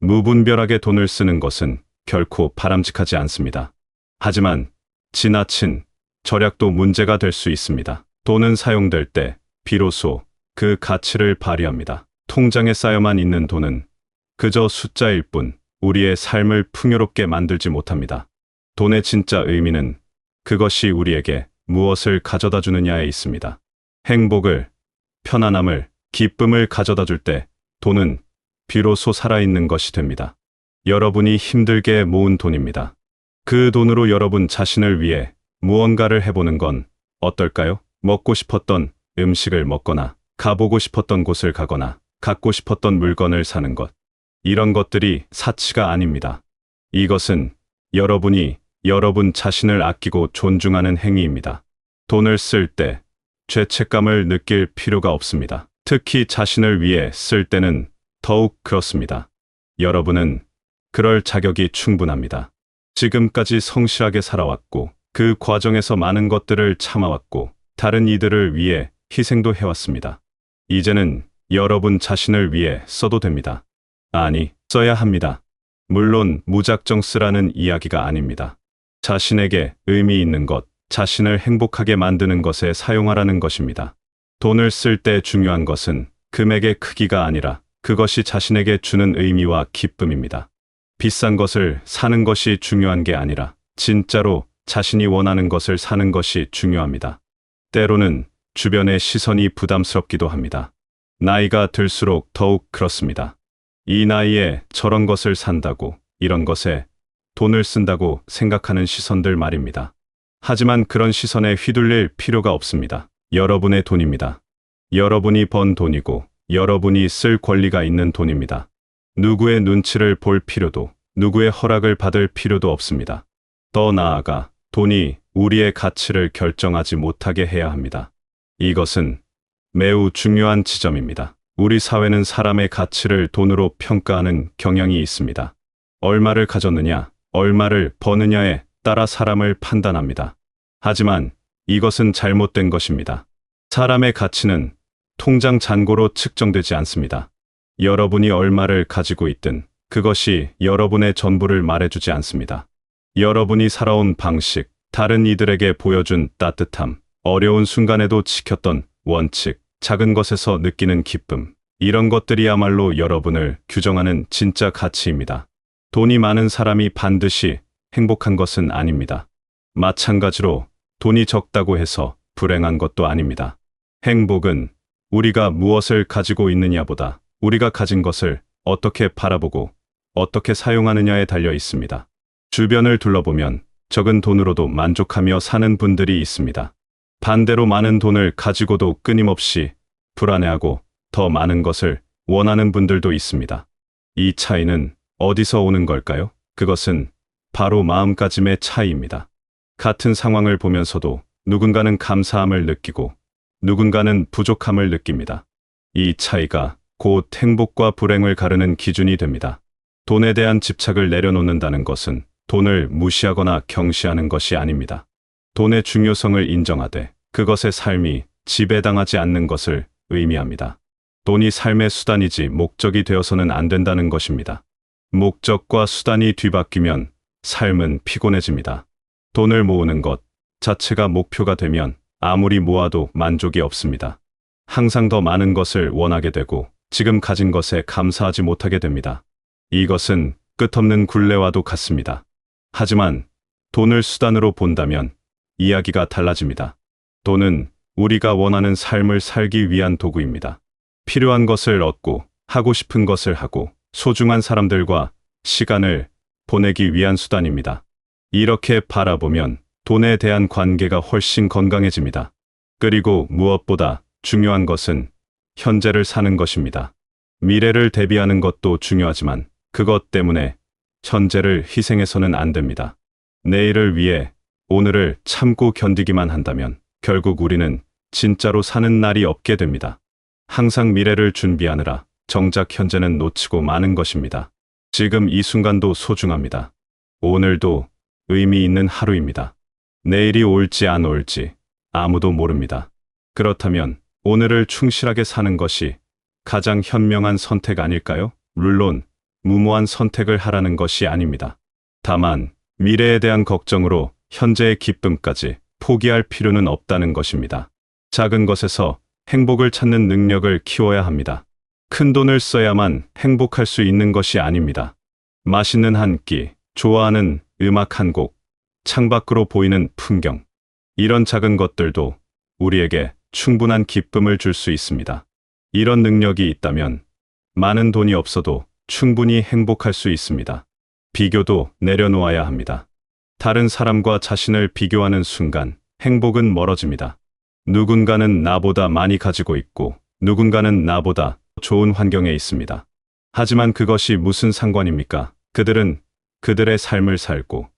무분별하게 돈을 쓰는 것은 결코 바람직하지 않습니다. 하지만 지나친 절약도 문제가 될 수 있습니다. 돈은 사용될 때 비로소 그 가치를 발휘합니다. 통장에 쌓여만 있는 돈은 그저 숫자일 뿐 우리의 삶을 풍요롭게 만들지 못합니다. 돈의 진짜 의미는 그것이 우리에게 무엇을 가져다 주느냐에 있습니다. 행복을, 편안함을, 기쁨을 가져다 줄 때 돈은 비로소 살아있는 것이 됩니다. 여러분이 힘들게 모은 돈입니다. 그 돈으로 여러분 자신을 위해 무언가를 해보는 건 어떨까요? 먹고 싶었던 음식을 먹거나, 가보고 싶었던 곳을 가거나, 갖고 싶었던 물건을 사는 것. 이런 것들이 사치가 아닙니다. 이것은 여러분이 여러분 자신을 아끼고 존중하는 행위입니다. 돈을 쓸 때 죄책감을 느낄 필요가 없습니다. 특히 자신을 위해 쓸 때는 더욱 그렇습니다. 여러분은 그럴 자격이 충분합니다. 지금까지 성실하게 살아왔고, 그 과정에서 많은 것들을 참아왔고, 다른 이들을 위해 희생도 해왔습니다. 이제는 여러분 자신을 위해 써도 됩니다. 아니, 써야 합니다. 물론 무작정 쓰라는 이야기가 아닙니다. 자신에게 의미 있는 것, 자신을 행복하게 만드는 것에 사용하라는 것입니다. 돈을 쓸 때 중요한 것은 금액의 크기가 아니라 그것이 자신에게 주는 의미와 기쁨입니다. 비싼 것을 사는 것이 중요한 게 아니라 진짜로 자신이 원하는 것을 사는 것이 중요합니다. 때로는 주변의 시선이 부담스럽기도 합니다. 나이가 들수록 더욱 그렇습니다. 이 나이에 저런 것을 산다고, 이런 것에 돈을 쓴다고 생각하는 시선들 말입니다. 하지만 그런 시선에 휘둘릴 필요가 없습니다. 여러분의 돈입니다. 여러분이 번 돈이고 여러분이 쓸 권리가 있는 돈입니다. 누구의 눈치를 볼 필요도, 누구의 허락을 받을 필요도 없습니다. 더 나아가 돈이 우리의 가치를 결정하지 못하게 해야 합니다. 이것은 매우 중요한 지점입니다. 우리 사회는 사람의 가치를 돈으로 평가하는 경향이 있습니다. 얼마를 가졌느냐, 얼마를 버느냐에 따라 사람을 판단합니다. 하지만 이것은 잘못된 것입니다. 사람의 가치는 통장 잔고로 측정되지 않습니다. 여러분이 얼마를 가지고 있든 그것이 여러분의 전부를 말해주지 않습니다. 여러분이 살아온 방식, 다른 이들에게 보여준 따뜻함, 어려운 순간에도 지켰던 원칙, 작은 것에서 느끼는 기쁨, 이런 것들이야말로 여러분을 규정하는 진짜 가치입니다. 돈이 많은 사람이 반드시 행복한 것은 아닙니다. 마찬가지로 돈이 적다고 해서 불행한 것도 아닙니다. 행복은 우리가 무엇을 가지고 있느냐보다 우리가 가진 것을 어떻게 바라보고 어떻게 사용하느냐에 달려 있습니다. 주변을 둘러보면 적은 돈으로도 만족하며 사는 분들이 있습니다. 반대로 많은 돈을 가지고도 끊임없이 불안해하고 더 많은 것을 원하는 분들도 있습니다. 이 차이는 어디서 오는 걸까요? 그것은 바로 마음가짐의 차이입니다. 같은 상황을 보면서도 누군가는 감사함을 느끼고 누군가는 부족함을 느낍니다. 이 차이가 곧 행복과 불행을 가르는 기준이 됩니다. 돈에 대한 집착을 내려놓는다는 것은 돈을 무시하거나 경시하는 것이 아닙니다. 돈의 중요성을 인정하되 그것의 삶이 지배당하지 않는 것을 의미합니다. 돈이 삶의 수단이지 목적이 되어서는 안 된다는 것입니다. 목적과 수단이 뒤바뀌면 삶은 피곤해집니다. 돈을 모으는 것 자체가 목표가 되면 아무리 모아도 만족이 없습니다. 항상 더 많은 것을 원하게 되고 지금 가진 것에 감사하지 못하게 됩니다. 이것은 끝없는 굴레와도 같습니다. 하지만 돈을 수단으로 본다면 이야기가 달라집니다. 돈은 우리가 원하는 삶을 살기 위한 도구입니다. 필요한 것을 얻고 하고 싶은 것을 하고 소중한 사람들과 시간을 보내기 위한 수단입니다. 이렇게 바라보면 돈에 대한 관계가 훨씬 건강해집니다. 그리고 무엇보다 중요한 것은 현재를 사는 것입니다. 미래를 대비하는 것도 중요하지만 그것 때문에 현재를 희생해서는 안 됩니다. 내일을 위해 오늘을 참고 견디기만 한다면 결국 우리는 진짜로 사는 날이 없게 됩니다. 항상 미래를 준비하느라 정작 현재는 놓치고 마는 것입니다. 지금 이 순간도 소중합니다. 오늘도 의미 있는 하루입니다. 내일이 올지 안 올지 아무도 모릅니다. 그렇다면 오늘을 충실하게 사는 것이 가장 현명한 선택 아닐까요? 물론 무모한 선택을 하라는 것이 아닙니다. 다만 미래에 대한 걱정으로 현재의 기쁨까지 포기할 필요는 없다는 것입니다. 작은 것에서 행복을 찾는 능력을 키워야 합니다. 큰 돈을 써야만 행복할 수 있는 것이 아닙니다. 맛있는 한 끼, 좋아하는 음악 한 곡, 창밖으로 보이는 풍경, 이런 작은 것들도 우리에게 충분한 기쁨을 줄 수 있습니다. 이런 능력이 있다면 많은 돈이 없어도 충분히 행복할 수 있습니다. 비교도 내려놓아야 합니다. 다른 사람과 자신을 비교하는 순간 행복은 멀어집니다. 누군가는 나보다 많이 가지고 있고 누군가는 나보다 좋은 환경에 있습니다. 하지만 그것이 무슨 상관입니까? 그들은 그들의 삶을 살고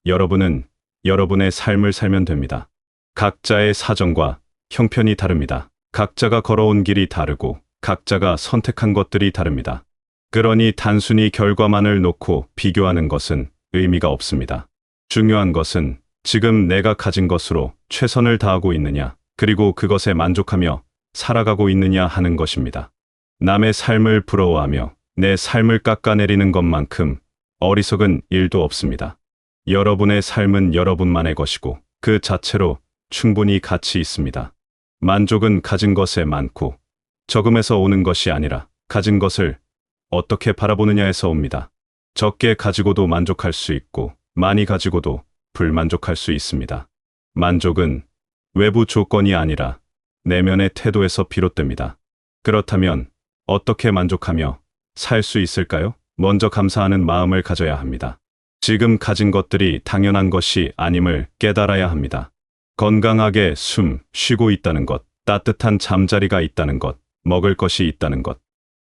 여러분은 여러분의 삶을 살면 됩니다. 각자의 사정과 형편이 다릅니다. 각자가 걸어온 길이 다르고 각자가 선택한 것들이 다릅니다. 그러니 단순히 결과만을 놓고 비교하는 것은 의미가 없습니다. 중요한 것은 지금 내가 가진 것으로 최선을 다하고 있느냐, 그리고 그것에 만족하며 살아가고 있느냐 하는 것입니다. 남의 삶을 부러워하며 내 삶을 깎아내리는 것만큼 어리석은 일도 없습니다. 여러분의 삶은 여러분만의 것이고 그 자체로 충분히 가치 있습니다. 만족은 가진 것에 많고 적음에서 오는 것이 아니라 가진 것을 어떻게 바라보느냐에서 옵니다. 적게 가지고도 만족할 수 있고 많이 가지고도 불만족할 수 있습니다. 만족은 외부 조건이 아니라 내면의 태도에서 비롯됩니다. 그렇다면 어떻게 만족하며 살 수 있을까요? 먼저 감사하는 마음을 가져야 합니다. 지금 가진 것들이 당연한 것이 아님을 깨달아야 합니다. 건강하게 숨 쉬고 있다는 것, 따뜻한 잠자리가 있다는 것, 먹을 것이 있다는 것.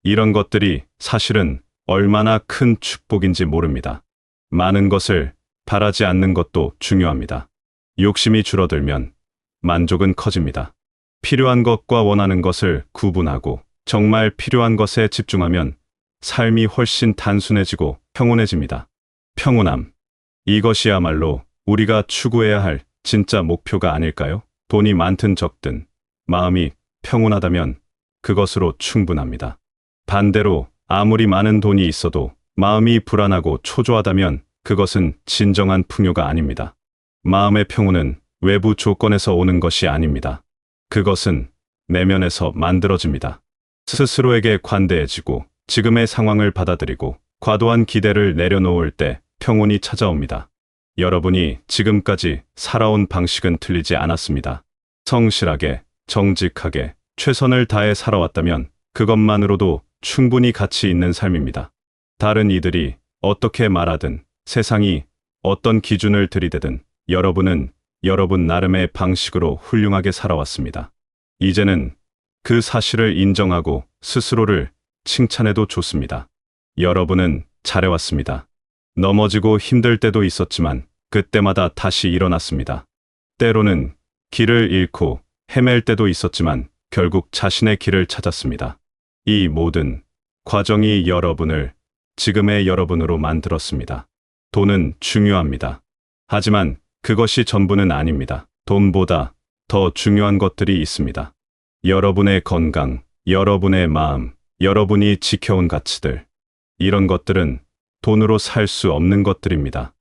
이런 것들이 사실은 얼마나 큰 축복인지 모릅니다. 많은 것을 바라지 않는 것도 중요합니다. 욕심이 줄어들면 만족은 커집니다. 필요한 것과 원하는 것을 구분하고 정말 필요한 것에 집중하면 삶이 훨씬 단순해지고 평온해집니다. 평온함. 이것이야말로 우리가 추구해야 할 진짜 목표가 아닐까요? 돈이 많든 적든 마음이 평온하다면 그것으로 충분합니다. 반대로 아무리 많은 돈이 있어도 마음이 불안하고 초조하다면 그것은 진정한 풍요가 아닙니다. 마음의 평온은 외부 조건에서 오는 것이 아닙니다. 그것은 내면에서 만들어집니다. 스스로에게 관대해지고 지금의 상황을 받아들이고 과도한 기대를 내려놓을 때 평온이 찾아옵니다. 여러분이 지금까지 살아온 방식은 틀리지 않았습니다. 성실하게, 정직하게, 최선을 다해 살아왔다면 그것만으로도 충분히 가치 있는 삶입니다. 다른 이들이 어떻게 말하든 세상이 어떤 기준을 들이대든 여러분은 여러분 나름의 방식으로 훌륭하게 살아왔습니다. 이제는 그 사실을 인정하고 스스로를 칭찬해도 좋습니다. 여러분은 잘해왔습니다. 넘어지고 힘들 때도 있었지만 그때마다 다시 일어났습니다. 때로는 길을 잃고 헤맬 때도 있었지만 결국 자신의 길을 찾았습니다. 이 모든 과정이 여러분을 지금의 여러분으로 만들었습니다. 돈은 중요합니다. 하지만 그것이 전부는 아닙니다. 돈보다 더 중요한 것들이 있습니다. 여러분의 건강, 여러분의 마음, 여러분이 지켜온 가치들. 이런 것들은 돈으로 살 수 없는 것들입니다.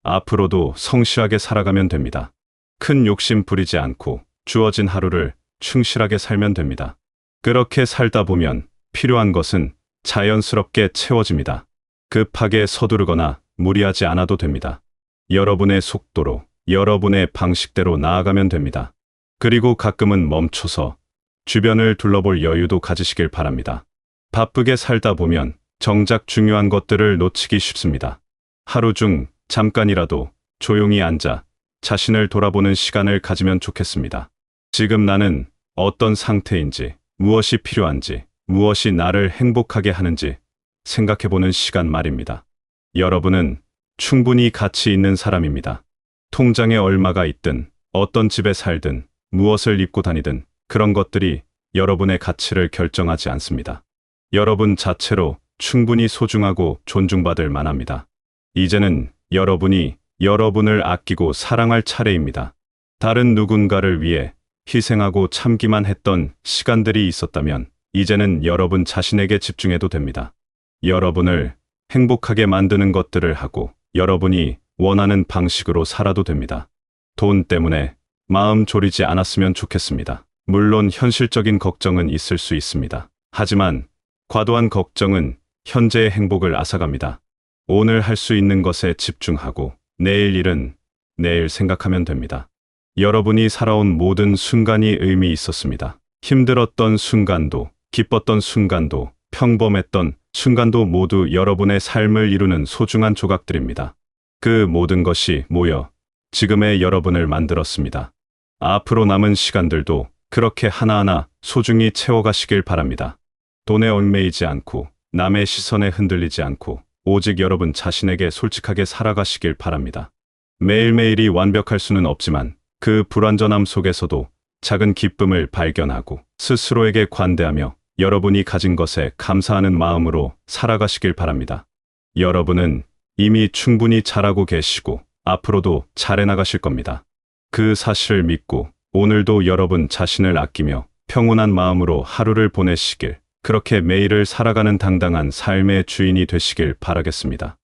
앞으로도 성실하게 살아가면 됩니다. 큰 욕심 부리지 않고 주어진 하루를 충실하게 살면 됩니다. 그렇게 살다 보면 필요한 것은 자연스럽게 채워집니다. 급하게 서두르거나 무리하지 않아도 됩니다. 여러분의 속도로, 여러분의 방식대로 나아가면 됩니다. 그리고 가끔은 멈춰서 주변을 둘러볼 여유도 가지시길 바랍니다. 바쁘게 살다 보면 정작 중요한 것들을 놓치기 쉽습니다. 하루 중 잠깐이라도 조용히 앉아 자신을 돌아보는 시간을 가지면 좋겠습니다. 지금 나는 어떤 상태인지, 무엇이 필요한지, 무엇이 나를 행복하게 하는지 생각해보는 시간 말입니다. 여러분은 충분히 가치 있는 사람입니다. 통장에 얼마가 있든, 어떤 집에 살든, 무엇을 입고 다니든 그런 것들이 여러분의 가치를 결정하지 않습니다. 여러분 자체로 충분히 소중하고 존중받을 만합니다. 이제는 여러분이 여러분을 아끼고 사랑할 차례입니다. 다른 누군가를 위해 희생하고 참기만 했던 시간들이 있었다면 이제는 여러분 자신에게 집중해도 됩니다. 여러분을 행복하게 만드는 것들을 하고 여러분이 원하는 방식으로 살아도 됩니다. 돈 때문에 마음 졸이지 않았으면 좋겠습니다. 물론 현실적인 걱정은 있을 수 있습니다. 하지만 과도한 걱정은 현재의 행복을 앗아갑니다. 오늘 할 수 있는 것에 집중하고 내일 일은 내일 생각하면 됩니다. 여러분이 살아온 모든 순간이 의미 있었습니다. 힘들었던 순간도, 기뻤던 순간도, 평범했던 순간도 모두 여러분의 삶을 이루는 소중한 조각들입니다. 그 모든 것이 모여 지금의 여러분을 만들었습니다. 앞으로 남은 시간들도 그렇게 하나하나 소중히 채워가시길 바랍니다. 돈에 얽매이지 않고 남의 시선에 흔들리지 않고 오직 여러분 자신에게 솔직하게 살아가시길 바랍니다. 매일매일이 완벽할 수는 없지만 그 불완전함 속에서도 작은 기쁨을 발견하고 스스로에게 관대하며 여러분이 가진 것에 감사하는 마음으로 살아가시길 바랍니다. 여러분은 이미 충분히 잘하고 계시고 앞으로도 잘해나가실 겁니다. 그 사실을 믿고 오늘도 여러분 자신을 아끼며 평온한 마음으로 하루를 보내시길, 그렇게 매일을 살아가는 당당한 삶의 주인이 되시길 바라겠습니다.